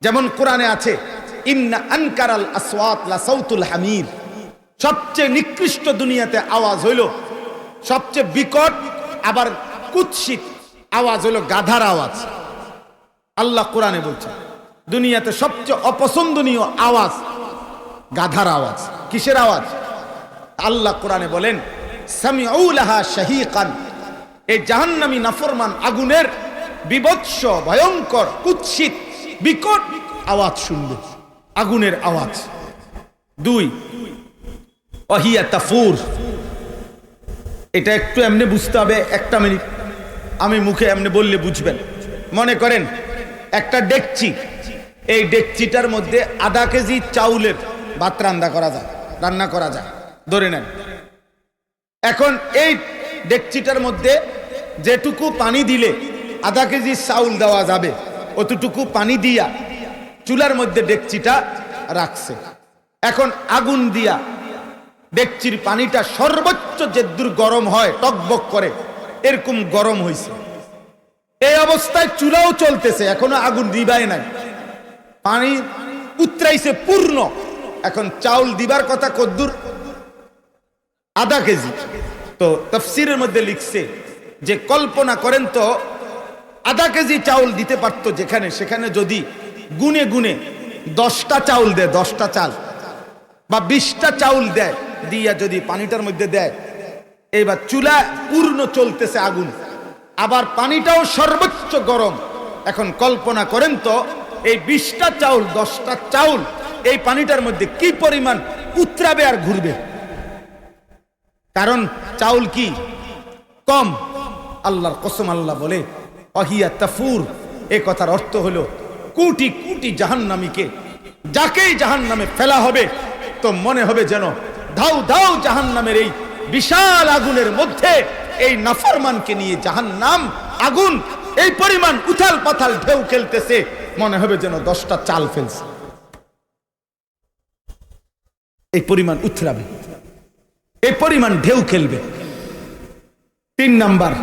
যেমন কোরআনে আছে, ইন্না আনকারাল আসওয়াত লা সাউতুল হামির। সবচেয়ে নিকৃষ্ট দুনিয়াতে আওয়াজ হইল, সবচেয়ে বিকট আবার কুৎসিত আওয়াজ হইল গাধার আওয়াজ। আল্লাহ কোরআনে বলছেন, দুনিয়াতে সবচেয়ে অপছন্দনীয় আওয়াজ গাধার আওয়াজ। কিসের আওয়াজ? আল্লাহ কোরআনে বলেন, সামিউ লাহা শাহীকান। এই জাহান্নামী নাফরমান আগুনের বিভৎস, ভয়ঙ্কর, কুৎসিত, বিকট আওয়াজ শুনবে, আগুনের আওয়াজ। দুই, ওয়াহিয়া তাফুর। এটা একটু এমনি বুঝতে হবে, একটা মিনিট আমি মুখে এমনি বললে বুঝবেন। মনে করেন একটা ডেকচি, এই ডেকচিটার মধ্যে আধা কেজি চাউলের ভাত রান্না করা যায়, ধরে নেন। এখন এই ডেকচিটার মধ্যে যেটুকু পানি দিলে আধা কেজি চাউল দেওয়া যাবে, অতটুকু পানি দিয়া চুলার মধ্যে ডেকচিটা রাখছে। এখন আগুন দিয়া ডেকচির পানিটা সর্বোচ্চ যেদূর গরম হয়, টকবক করে, এরকম গরম হয়েছে। এই অবস্থায় চুলাও চলতেছে, এখনো আগুন দিবাই নাই, পানি উতরাইছে পূর্ণ। এখন চাউল দিবার কথা কদ্দুর? আধা কেজি। তো তাফসীরের মধ্যে লিখছে যে, কল্পনা করেন তো, আধা কেজি চাউল দিতে পারতো যেখানে, সেখানে যদি গুনে গুনে 10টা চাউল দেয়, 10টা চাল বা 20টা চাউল দেয়, দিয়া যদি পানিটার মধ্যে দেয়, এবার চুলা পূর্ণ চলতেছে আগুন, আবার পানিটাও সর্বোচ্চ গরম। এখন কল্পনা করেন তো, এই 20টা চাউল 10টা চাউল এই পানিটার মধ্যে কি পরিমাণ উতরাবে আর ঘুরবে। কারণ চাউল কি কম। আল্লাহর কসম, আল্লাহ বলে ওয়াহিয়া তাফুর, এই কথার অর্থ হলো কোটি কোটি জাহান্নামীকে যাকেই জাহান্নামে ফেলা হবে তো মনে হবে যেন ধাউ ধাউ জাহান্নামের এই বিশাল আগুনের মধ্যে এই নাফরমানকে নিয়ে জাহান্নাম আগুন এই পরিমাণ উথাল পাথাল ঢেউ খেলতেছে, মনে হবে যেন 10টা চাল ফেলছে। এই পরিমাণ উথরাবে, এই পরিমাণ ঢেউ খেলবে। 3 নাম্বার,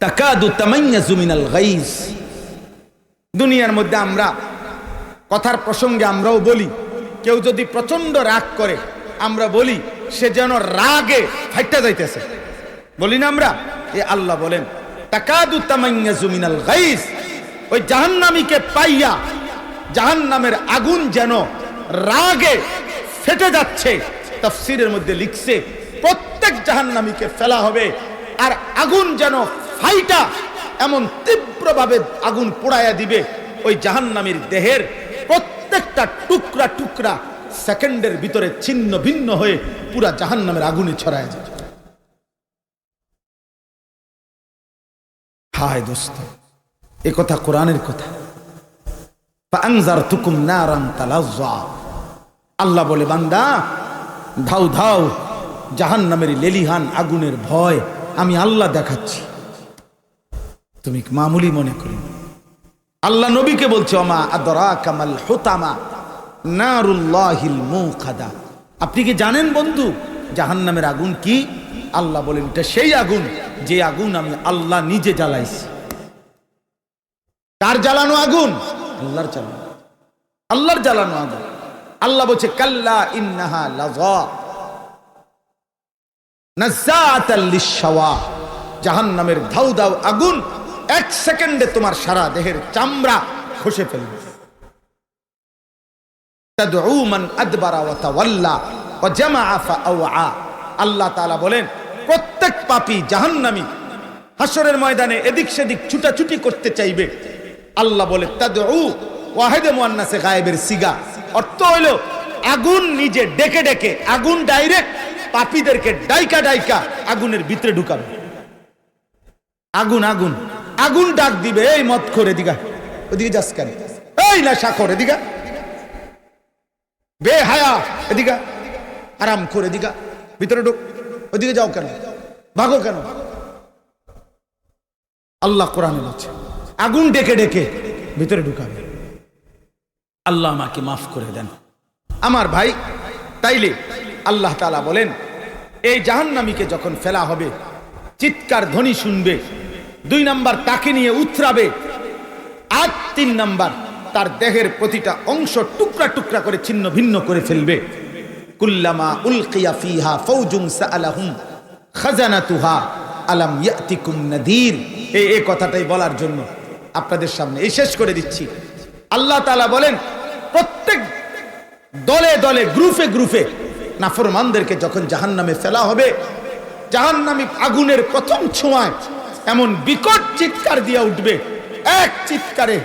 তাকাদু তামাইয়াজু মিনাল গাইজ। দুনিয়ার মধ্যে আমরা কথার প্রসঙ্গে আমরাও বলি, কেউ যদি প্রচন্ড রাগ করে আমরা বলি সে যেন রাগে ফাইটা যাইতেছে, বলি না আমরা? এ আল্লাহ বলেন তাকাদু তামাইয়াজু মিনাল গাইজ, ওই জাহান্নামীকে পাইয়া জাহান্নামের আগুন যেন রাগে ফেটে যাচ্ছে। তাফসীরের মধ্যে লিখছে প্রত্যেক জাহান্নামীকে ফেলা হবে আর আগুন যেন ফাইটা এমন তীব্রভাবে আগুন পোড়ায়া দিবে, ওই জাহান্নামীর দেহের প্রত্যেকটা টুকরা টুকরা সেকেন্ডের ভিতরে ছিন্ন ভিন্ন হয়ে পুরা জাহান্নামের আগুনে ছড়ায় যাবে। হায় দোস্ত, এ কথা কোরআনের কথা। ফাআনজারতুকুম নারান তালাজ্জা, আল্লাহ বলে বান্দা ধাউ ধাউ জাহান্নামের লেলিহান আগুনের ভয় আমি আল্লাহ দেখাচ্ছি, তুমি মামুলি মনে করি। আল্লাহ নবীকে বলছে ওমা আদরাকা মাল হুতামা নারুল্লাহিল মুখাদা, আপনি কি জানেন বন্ধু জাহান্নামের আগুন কি? আল্লাহ বলেন এটা সেই আগুন যে আগুন আমি আল্লাহ নিজে জ্বালাইছি। কার জ্বালানো আগুন? আল্লাহর জ্বালানো, আল্লাহর জ্বালানো আগুন। আল্লাহ বলছে কাল্লা ইন্নাহা লাযা নাযাআতাল লিশশাওয়া, জাহান্নামের ধাউ ধাউ আগুন 1 সেকেন্ডে তোমার সারা দেহের চামড়া খসে ফেলবে। তাদউ মান আদবারা ওয়া তাওয়াল্লা ওয়া জামাআ ফাআওয়া, আল্লাহ তাআলা বলেন প্রত্যেক পাপী জাহান্নামী হাসরের ময়দানে এদিক সেদিক ছুটাছুটি করতে চাইবে। আল্লাহ বলে তাদউ ওয়াহিদে মুআন্নাসে গায়েবের সিগা, অর্থ হইল আগুন নিজে ডেকে ডেকে, আগুন ডাইরেক্ট পাপীদেরকে ডাইকা ডাইকা আগুনের ভিতরে ঢুকাবে। আগুন আগুন আগুন ডাক দিবে, এই মদ করে দিগা ওদিকে যাস কেন, এই নেশা করে দিগা, বেহায়া এদিকা, আরাম করে দিগা ভিতরে ঢুক, ওদিকে যাও কেন, ভাগো কেন? আল্লাহ কোরআনে বলছে আগুন ডেকে ডেকে ভিতরে ঢুকাবে। আল্লাহ আমাকে মাফ করে দেন আমার ভাই। তাইলে আল্লাহ তাআলা বলেন এই জাহান্নামীকে যখন ফেলা হবে চিৎকার ধ্বনি শুনবে। 2 নাম্বার তাকে নিয়ে উথরাবে। আর 3 নাম্বার তার দেহের প্রতিটা অংশ টুকরা টুকরা করে ছিন্ন ভিন্ন করে ফেলবে। কুল্লামা উলকিয়া ফিহা ফাওজুন সাআলাহুম খাজানাতুহা আলাম ইয়াতিকুম নাদির। এই কথাটাই বলার জন্য আপনাদের সামনে এই শেষ করে দিচ্ছি। আল্লাহ তাআলা বলেন প্রত্যেক দলে দলে গ্রুপে গ্রুপে নাফরমানদেরকে যখন জাহান্নামে ফেলা হবে, জাহান্নামী আগুনের প্রথম ছোঁয়ায় এমন বিকট চিৎকার দিয়া উঠবে, এক চিৎকারে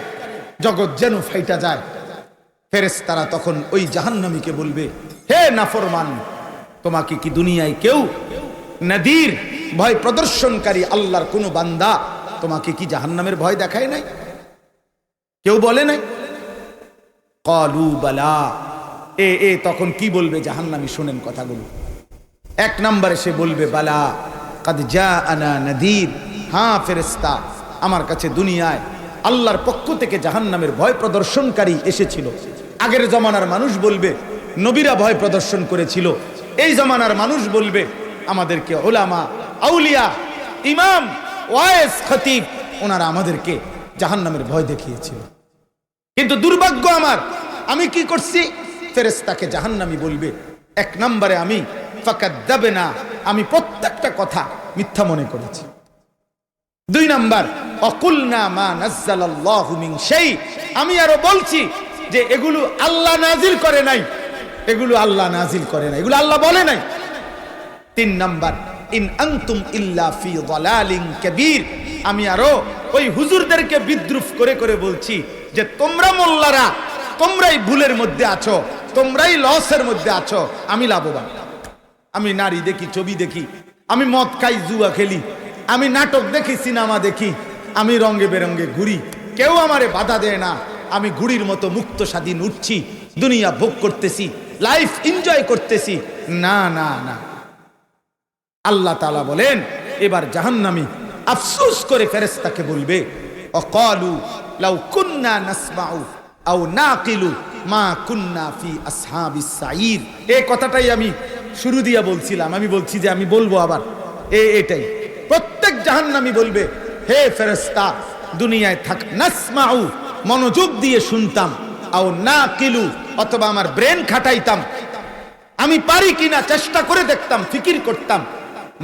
জগৎ যেন ফাইটা যায়। ফেরেশতারা তখন ওই জাহান্নামীকে বলবে হে নাফরমান, তোমাকে কি দুনিয়ায় কেউ নাদির ভয় প্রদর্শনকারী আল্লাহর কোন বান্দা তোমাকে কি জাহান্নামের ভয় দেখায় নাই? কেউ বলে নাই? ক্বালু বালা। তখন কি বলবে জাহান্নামী? শোনেন কথাগুলো। 1 নম্বরে সে বলবে বালা কাদ জাআনা নাদির, হ্যাঁ ফেরেশতা আমার কাছে দুনিয়ায় আল্লাহর পক্ষ থেকে জাহান্নামের ভয় প্রদর্শনকারী এসেছিল। আগের জমানার মানুষ বলবে নবীরা ভয় প্রদর্শন করেছিল। এই জমানার মানুষ বলবে আমাদেরকে উলামা আউলিয়া ইমাম ওয়াইজ খতিব ওনারা আমাদেরকে জাহান্নামের ভয় দেখিয়েছিল। কিন্তু দুর্ভাগ্য আমার, আমি কি করছি? ফেরেশতাকে জাহান্নামী বলবে 1 নম্বরে আমি ফাকাদ্দাবনা, আমি প্রত্যেকটা কথা মিথ্যা মনে করেছি। 2 নাম্বার অকুলনা মা নাযালাল্লাহু মিন শাই, আমি আরো বলছি যে এগুলো আল্লাহ নাজিল করে নাই, এগুলো আল্লাহ নাজিল করে নাই, এগুলো আল্লাহ বলে নাই। 3 নাম্বার ইন আনতুম ইল্লা ফি যালালিন কাবীর, আমি আরো ওই হুজুরদেরকে বিদ্রুপ করে করে বলছি যে তোমরা মোল্লারা তোমরাই ভুলের মধ্যে আছো, তোমরাই লসের মধ্যে আছো, আমি লাভবান। আমি নারী দেখি, ছবি দেখি, আমি মদ খাই, জুয়া খেলি, আমি নাটক দেখি, সিনেমা দেখি, আমি রঙে বেরঙ্গে ঘুরি, কেউ আমারে বাধা দেয় না। আমি ঘুড়ির মতো মুক্ত স্বাধীন উঠছি, দুনিয়া ভোগ করতেছি, লাইফ এনজয় করতেছি। না না না, আল্লাহ তাআলা বলেন এবার জাহান্নামী আফসোস করে ফেরেশতাকে বলবে, অকালু লাউ কুন্না নাসমাউ আও নাকিলু মা কুন্না ফি আসহাবিস সাঈর। এই কথাটাই আমি শুরু দিয়া বলছিলাম, আমি বলছি যে আমি বলবো আবার এটাই। প্রত্যেক জাহান্নামী বলবে, হে ফেরেশতা, দুনিয়ায় থাক নাসমাউ মনোযোগ দিয়ে শুনতাম, আও নাকিলু অথবা আমার ব্রেন খাটাইতাম, আমি পারি কিনা চেষ্টা করে দেখতাম, ফিকির করতাম,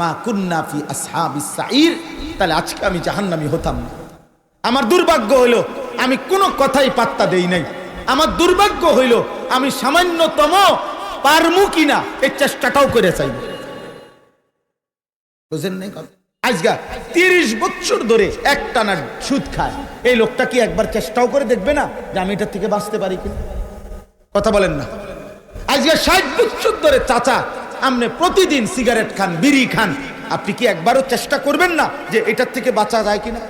মা কুন্না ফি আসহাবিস সাঈর, তাহলে আজকে আমি জাহান্নামী হতাম না। আমার দুর্ভাগ্য হইল আমি কোনো কথাই পাত্তা দেই নাই। আমার দুর্ভাগ্য হইল আমি সামান্যতম পারমু কিনা এই চেষ্টাটাও করে চাই। বুঝেন নাই কথা? আজকে 30 বছর ধরে একটানা সুদ খায়, এই লোকটা কি একবার চেষ্টাও করে দেখবে না যে আমি এটার থেকে বাঁচতে পারি কিনা? কথা বলেন না। আজকে 60 বছর ধরে চাচা আপনি প্রতিদিন সিগারেট খান, বিড়ি খান, আপনি কি একবারও চেষ্টা করবেন না যে এটার থেকে বাঁচা যায় কিনা?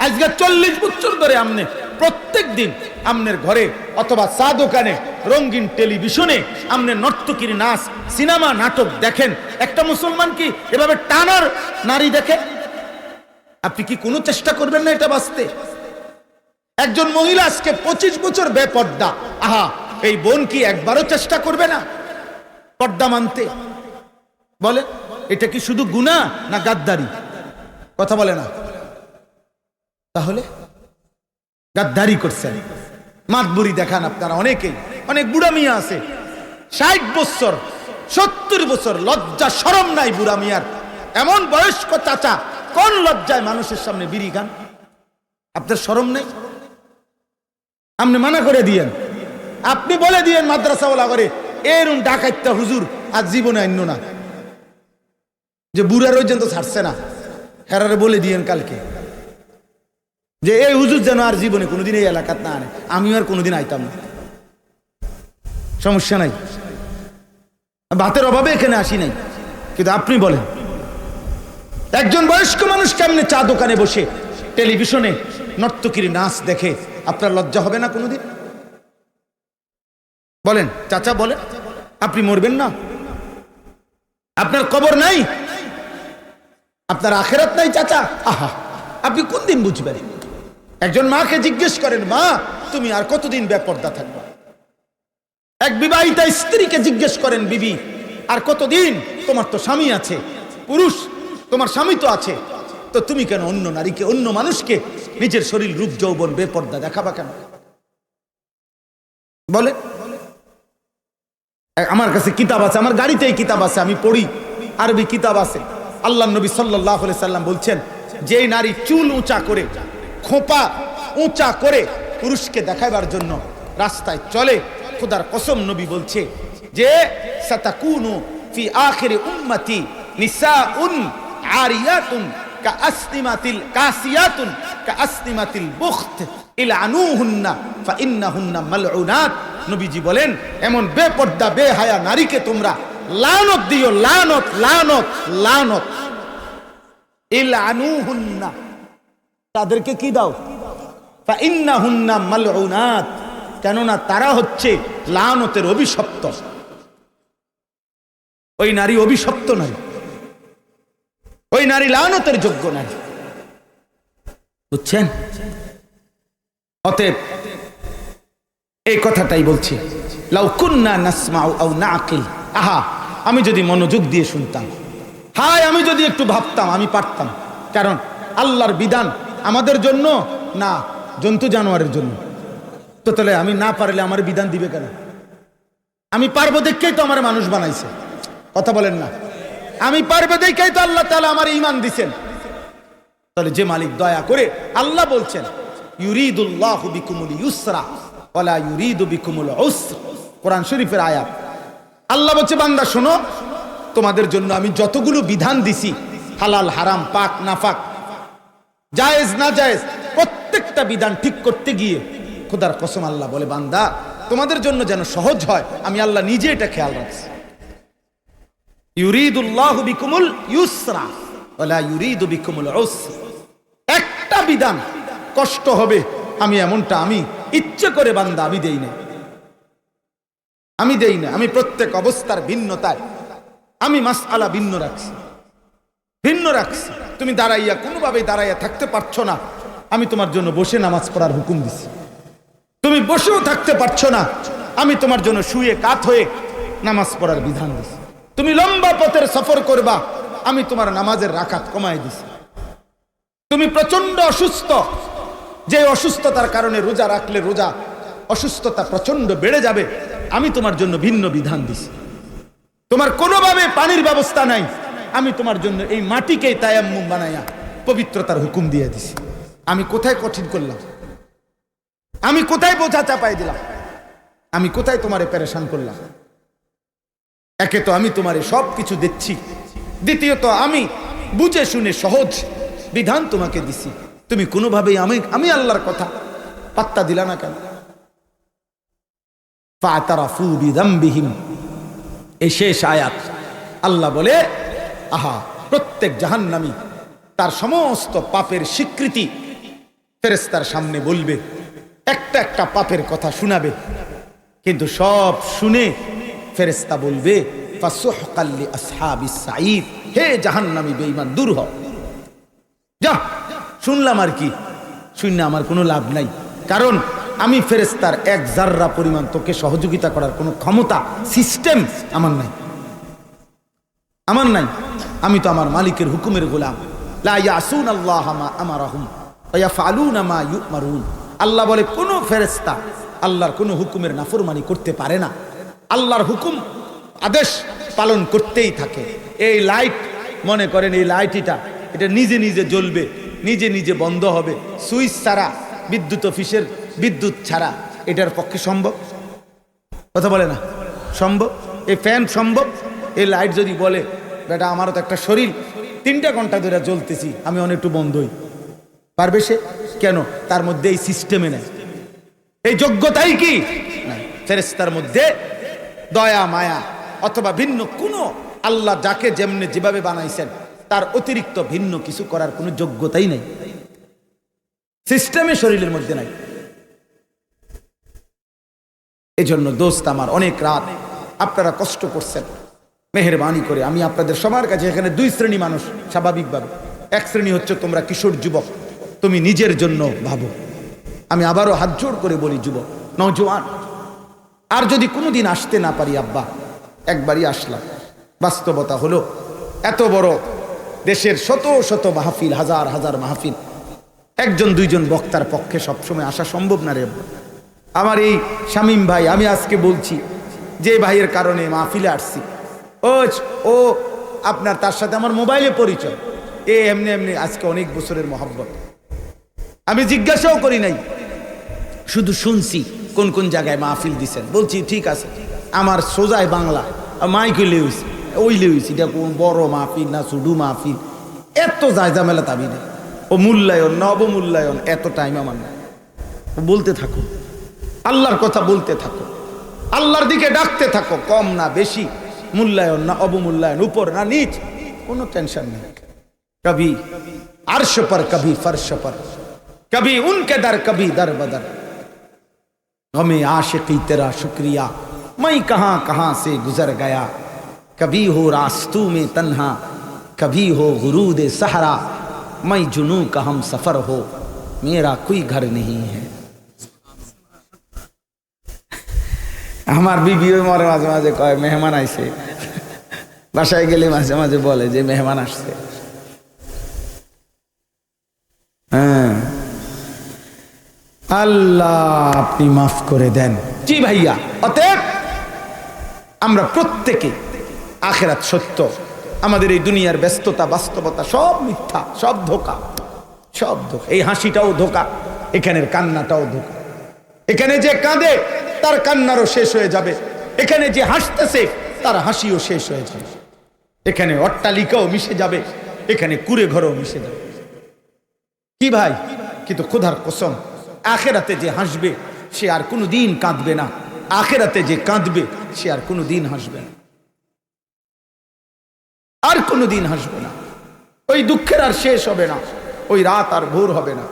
আজকে 40 বছর ধরে আপনি প্রত্যেক দিন আপনার ঘরে অথবা চা দোকানে, রঙিন টেলিভিশনে আপনি নর্তকীর নাচ, সিনেমা, নাটক দেখেন। একটা মুসলমান কি এভাবে টানার নারী দেখে? আপনি কি কোনো চেষ্টা করবেন না এটা বাঁচতে? একজন মহিলা আজকে 25 বছর বেপর্দা, আহা, এই বোন কি একবারও চেষ্টা করবে না পর্দা মানতে? বলে এটা কি শুধু গুনাহ না গাদ্দারি? কথা বলে না। তাহলে গাদ্দারি করছেন, মাতবুরি দেখান আপনারা অনেকেই। অনেক বুড়া মিয়া আছে 60 বছর 70 বছর, লজ্জা শরম নাই বুড়া মিয়ার। এমন বয়স্ক চাচা কোন লজ্জায় মানুষের সামনে বিড়ি খান? আপনার শরম নেই? আপনি মানা করে দিয়েন, আপনি বলে দিয়েন মাদ্রাসাওয়ালা করে, এরম ডাকাইত্যা হুজুর আর জীবনে আইন না, যে বুড়ার ওই তো ছাড়ছে না, হেরারে বলে দিয়েন কালকে যে এই হুজুর যেন আর জীবনে কোনোদিন এই এলাকাত না আনে, আমি আর কোনোদিন আইতাম না। সমস্যা নাই, ভাতের অভাবে এখানে আসি নাই, কিন্তু আপনি বলেন একজন বয়স্ক মানুষ কেমনে চা দোকানে বসে টেলিভিশনে নর্তকীর নাচ দেখে, আপনার লজ্জা হবে না কোনোদিন? বলেন চাচা, বলেন। আপনি মরবেন না? আপনার কবর নাই, আপনার আখেরাত নাই চাচা। আহা, আপনি কোন দিন বুঝবেন? একজন মাকে জিজ্ঞেস করেন, মা তুমি আর কতদিন বেপর্দা থাকবা? এক বিবাহিতা স্ত্রীকে জিজ্ঞেস করেন, বিবি আর কতদিন? তোমার তো স্বামী আছে, পুরুষ তোমার স্বামী তো আছে, তো তুমি কেন অন্য নারীকে, অন্য মানুষকে নিজের শরীর, রূপ, যৌবন বেপর্দা দেখাবা কেন? বলে আমার কাছে কিতাব আছে, আমার গাড়িতেই কিতাব আছে, আমি পড়ি, আরবি কিতাব আছে। আল্লাহ নবী সাল্লাল্লাহু আলাইহি সাল্লাম বলছেন, যে নারী চুল উঁচা করে, খোপা উঁচা করে পুরুষকে দেখাবার জন্য রাস্তায় চলে, খোদার কসম নবী বলছে যে সাতাকুনু ফি আখিরি উম্মতি নিসাউন আরিয়াতুন কাআসনিমাতিল কাসিয়াতুন কাআসনিমাতিল বুখত ইলআনুহুন্না ফাইন্নাহুন্না মালউনাত। নবীজি বলেন, এমন বেপর্দা বেহায়া নারীকে তোমরা লানত দিও, লানত লানত লানত। ইলআনুহুন্না, তাদেরকে কি দাও? ফাইন্নাহুন্না মালউনাত, কেননা তারা হচ্ছে লানতের অভিশপ্ত। ওই নারী অভিশপ্ত নারী, ওই নারী লানতের যোগ্য নারী। বুঝছেন? অতএব এই কথাটাই বলছি, লাউ কুন্না নাসমাউ আও নাকিল, আহা আমি যদি মনোযোগ দিয়ে শুনতাম, হায় আমি যদি একটু ভাবতাম, আমি পারতাম। কারণ আল্লাহর বিধান আমাদের জন্য না জন্তু জানোয়ারের জন্য। তো তাহলে আমি না পারলে আমার বিধান দিবে কেন? আমি পারবো দেখেই তো আমার মানুষ বানাইছে। কথা বলেন না? আমি পারবো দেখেই তো আল্লাহ তাআলা আমার ঈমান দিবেন। তাহলে যে মালিক দয়া করে, আল্লাহ বলছেন ইউরিদুল্লাহু বিকুমুল ইউসরা ওয়ালা ইউরিদু বিকুমুল উসর, কোরআন শরীফের আয়াত। আল্লাহ বলছে, বান্দা শোনো, তোমাদের জন্য আমি যতগুলো বিধান দিছি, হালাল হারাম, পাক নাফাক, জায়েজ না জায়েজ, প্রত্যেকটা একটা বিধান ঠিক করতে গিয়ে খোদার কসম আল্লাহ বলে, বান্দা তোমাদের জন্য যেন সহজ হয়, আমি আল্লাহ নিজে এটা খেয়াল রাখছি। ইউরিদুল্লাহু বিকুমুল ইউসরা ওয়ালা ইউরিদু বিকুমুল উসরা। একটা বিধান কষ্ট হবে, আমি এমনটা আমি ইচ্ছে করে বান্দা আমি দেই না, আমি প্রত্যেক অবস্থার ভিন্নতায় আমি মাসআলা ভিন্ন রাখছি। তুমি দাঁড়াইয়া কোনোভাবে দাঁড়াইয়া থাকতে পারছো না, আমি তোমার জন্য বসে নামাজ পড়ার হুকুম দিছি। তুমি বসেও থাকতে পারছো না, আমি তোমার জন্য শুয়ে কাত হয়ে নামাজ পড়ার বিধান দিছি। তুমি লম্বা পথের সফর করবা, আমি তোমার নামাজের রাকাত কমায় দিছি। তুমি প্রচন্ড অসুস্থ, যে অসুস্থতার কারণে রোজা রাখলে রোজা অসুস্থতা প্রচন্ড বেড়ে যাবে, আমি তোমার জন্য ভিন্ন বিধান দিছি। তোমার কোনোভাবে পানির ব্যবস্থা নাই, আমি তোমার জন্য এই মাটিকে তায়াম্মুম বানাইয়া পবিত্রতার হুকুম দিয়ে দিছি। আমি কোথায় কঠিন করলাম? আমি কোথায় বোঝা চাপাই দিলাম? আমি কোথায় তোমারে পেরেশান করলাম? একে তো আমি তোমারে সব কিছু দিচ্ছি, দ্বিতীয়ত আমি বুঝে শুনে সহজ বিধান তোমাকে দিছি, তুমি কোনোভাবেই আমি আল্লাহর কথা পাত্তা দিলা না কেন? ফাতারাফু বিযামবিহিম, এই শেষ আয়াত। আল্লাহ বলে, আহা, প্রত্যেক জাহান্নামী তার সমস্ত পাপের স্বীকৃতি ফেরেশতার সামনে বলবে, একটা একটা পাপের কথা শোনাবে, কিন্তু সব শুনে ফেরেশতা বলবে, ফাসুহকাল লিআসহাবিস সাঈদ, হে জাহান্নামী বেঈমান, দূর হ, যা। শুনলাম আর কি, শুনলে আমার কোনো লাভ নাই, কারণ আমি ফেরেশতার এক জাররা পরিমাণ তোকে সহযোগিতা করার কোনো ক্ষমতা সিস্টেম আমার নাই। আমি তো আমার মালিকের হুকুমের গোলাম। লা ইয়াসুনাল্লাহ মা আমারাহুম ওয়া ইয়াফআলুনা মা ইউমারুন। আল্লাহ বলে, কোন ফেরেশতা আল্লাহর কোন হুকুমের নাফরমানি করতে পারে না, আল্লাহর হুকুম আদেশ পালন করতেই থাকে। এই লাইট, মনে করেন এই লাইটটা, এটা নিজে নিজে জ্বলবে, নিজে নিজে বন্ধ হবে, সুইচ ছাড়া, বিদ্যুৎ অফিসের বিদ্যুৎ ছাড়া এটার পক্ষে সম্ভব? কথা বলে না সম্ভব? এই ফ্যান সম্ভব? এই লাইট যদি বলে, বেটা আমারও তো একটা শরীর 3 ঘন্টা ধরে জ্বলতেছি, আমি অনেক একটু বন্ধ হই, পারবে সে? কেন? তার মধ্যে এই সিস্টেমে নেই, এই যোগ্যতাই কি নাই। ফেরেশতার মধ্যে দয়া মায়া অথবা ভিন্ন কোনো, আল্লাহ যাকে যেমনে যেভাবে বানাইছেন তার অতিরিক্ত ভিন্ন কিছু করার কোনো যোগ্যতাই নাই, সিস্টেমে শরীরের মধ্যে নাই। এজন্য দোস্ত আমার, অনেক রাত আপনারা কষ্ট করছেন, মেহেরবানি করে আমি আপনাদের সবার কাছে, এখানে 2 শ্রেণী মানুষ স্বাভাবিকভাবে। এক শ্রেণী হচ্ছে তোমরা কিশোর যুবক, তুমি নিজের জন্য ভাবো। আমি আবারও হাত জোড় করে বলি, যুবক নওজোয়ান, আর যদি কোনোদিন আসতে না পারি, আব্বা একবারই আসলাম। বাস্তবতা হলো, এত বড় দেশের শত শত মাহফিল, হাজার হাজার মাহফিল, 1-2 বক্তার পক্ষে সবসময় আসা সম্ভব না রে। আমার এই শামীম ভাই, আমি আজকে বলছি যে ভাইয়ের কারণে মাহফিলে আসছি, ও আপনার তার সাথে আমার মোবাইলে পরিচয়, এমনি এমনি আজকে অনেক বছরের মহব্বত। আমি জিজ্ঞাসাও করি নাই, শুধু শুনছি কোন কোন জায়গায় মাহফিল দিছেন, বলছি ঠিক আছে। আমার সোজায় বাংলা মাইকে লেউছি, ওই লেউছি, এটা কোন বড় মাহফিল না শুধু মাহফিল, এত জায়জামেলা তাবি নেই, ও মূল্যায়ন না অবমূল্যায়ন, এত টাইম আমার না। বলতে থাকো, আল্লাহর কথা বলতে থাকো, আল্লাহর দিকে ডাকতে থাকো, কম না বেশি, মূল্যায়ন না অবমূল্যায়ন, উপর না নিচ, কোনো টেনশন নেই। কবি আরশ পর, কবি ফরশ পর, কবি উনকে দর, কবি দর বদর, हमें आशिकी तेरा शुक्रिया, मैं कहां कहां से गुजर गया, कभी हो रास्तू में तन्हा, कभी हो गुरूद सहरा, मैं जुनू का हम सफर हो, मेरा कोई घर नहीं है। আমার বিবিও মরে মাঝে মাঝে কয় মেহমান আইছে, বাসায় গেলে মাঝে মাঝে বলে যে মেহমান আসছে। হ্যাঁ, আল্লাহ আপনি মাফ করে দেন। জি ভাইয়া, অতএব আমরা প্রত্যেকে, আখিরাত সত্য, আমাদের এই দুনিয়ার ব্যস্ততা, বাস্তবতা সব মিথ্যা, সব ধোঁকা, সব ধোঁকা। এই হাসিটাও ধোঁকা, এখানের কান্নাটাও ধোঁকা। এখানে যে কাঁদে তার কান্নারও শেষ হয়ে যাবে, এখানে যে হাসতেছে তার হাসিও শেষ হয়ে যাবে, এখানে অট্টালিকাও মিশে যাবে, এখানে কুড়ে ঘরও মিশে যাবে। কি ভাই, কিন্তু খোদার কসম, আখেরাতে যে হাসবে সে আর কোনো দিন কাঁদবে না, আখেরাতে যে কাঁদবে সে আর কোনো দিন হাসবে না, আর কোনো দিন হাসবে না। ওই দুঃখের আর শেষ হবে না, ওই রাত আর ভোর হবে না,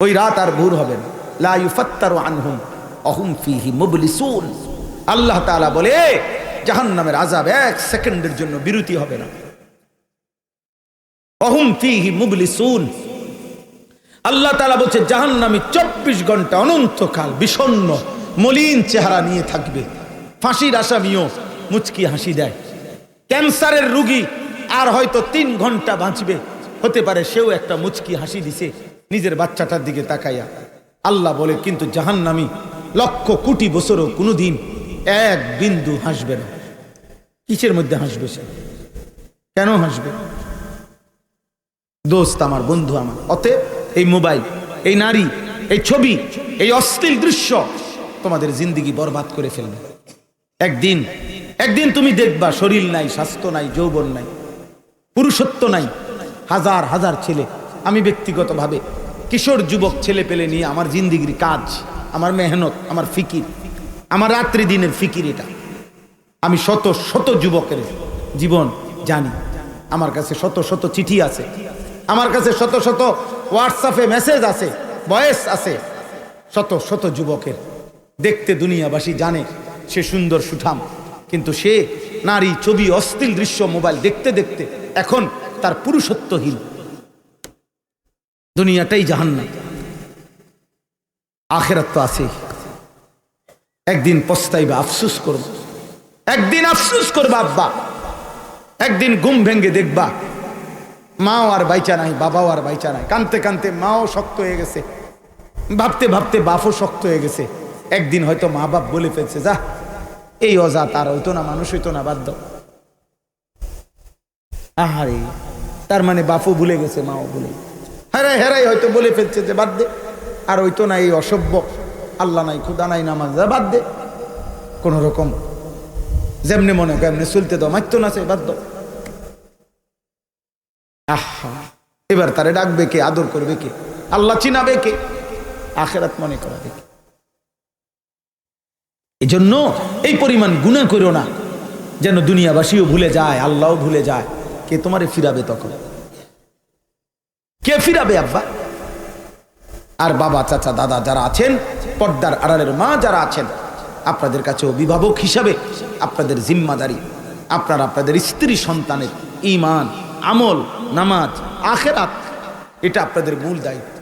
ওই রাত আর ভোর হবে না। লা ইউফাত্তারু আনহুম অহুম ফীহি মুবলিসুন। আল্লাহ তাআলা বলে জাহান্নামের আযাব এক সেকেন্ডের জন্য বিরতি হবে না। অহুম ফীহি মুবলিসুন। আল্লাহ তাআলা বলছে জাহান্নামী 24 ঘন্টা অনন্তকাল বিষণ্ণ মলিন চেহারা নিয়ে থাকবে। ফাঁসির আসামিও মুচকি হাসি দেয়। ক্যান্সারের রোগী আর হয়তো 3 ঘন্টা বাঁচবে, হতে পারে সেও একটা মুচকি হাসি দিছে নিজের বাচ্চাটার দিকে তাকাইয়া। আল্লাহ বলে কিন্তু জাহান্নামী লক্ষ কোটি বছরও কোনোদিন এক বিন্দু হাসবে না। কিসের মধ্যে হাসবে সে? কেন হাসবে? দোস্ত আমার, বন্ধু আমার, অতএব এই মোবাইল, এই নারী, এই ছবি, এই অশ্লীল দৃশ্য তোমাদের জিন্দেগি বরবাদ করে ফেলবে। একদিন তুমি দেখবা শরীর নাই, স্বাস্থ্য নাই, যৌবন নাই, পুরুষত্ব নাই। হাজার হাজার ছেলে, আমি ব্যক্তিগতভাবে কিশোর যুবক ছেলে পেলে নিয়ে আমার জিন্দেগির কাজ, আমার মেহনত, আমার ফিকির, আমার রাত্রি দিনের ফিকির, এটা আমি শত শত যুবকের জীবন জানি। আমার কাছে শত শত চিঠি আছে, আমার কাছে শত শত হোয়াটসঅ্যাপে মেসেজ আছে, ভয়েস আছে, শত শত যুবকের। দেখতে দুনিয়াবাসী জানে সে সুন্দর সুঠাম, কিন্তু সে নারী, ছবি, অশ্লীল দৃশ্য, মোবাইল দেখতে দেখতে এখন তার পুরুষত্বহীন। দুনিয়াটাই জাহান্নাম, আখিরাত তো আছে। একদিন পস্তাইবা, আফসোস করবা, একদিন আফসোস করবা আব্বা। একদিন ঘুম ভেঙ্গে দেখবা মাও আর বাইচা নাই, বাবাও আর বাইচা নাই। কানতে কানতে মাও শক্ত হয়ে গেছে, ভাবতে ভাবতে বাপও শক্ত হয়ে গেছে। একদিন হয়তো মা বাপ বলে ফেলছে, যা এই অজাত আর হইতো না, মানুষ হইতো না, বাদ দাও। আহারে, তার মানে বাপও ভুলে গেছে, মাও ভুলে, হেরাই হেরাই হয়তো বলে ফেলছে যে বাদ দে, আর হইতো না, এই অসভ্য, আল্লাহ নাই, খুদা নাই, নামাজ, বাদ দে, কোন রকম যেমনি মনে কেমনি চলতে দাও, মারতো না, সে বাদ দাও। আহা, এবার তারে ডাকবে কে? আদর করবে কে? আল্লাহ চিনাবে কে? আখিরাত মনে করাবে কে? এজন্য এই পরিমাণ গুনাহ করো না যেন দুনিয়াবাসীও ভুলে যায়, আল্লাহও ভুলে যায়। কে তোমারে ফিরাবে তখন? কে ফিরাবে আব্বা? আর বাবা, চাচা, দাদা যারা আছেন, পর্দার আড়ালের মা যারা আছেন, আপনাদের কাছে অভিভাবক হিসাবে আপনাদের জিম্মাদারি, আপনারা আপনাদের স্ত্রী সন্তানের ঈমান, আমল, নামাজ, আখিরাত, এটা আপনাদের মূল দায়িত্ব।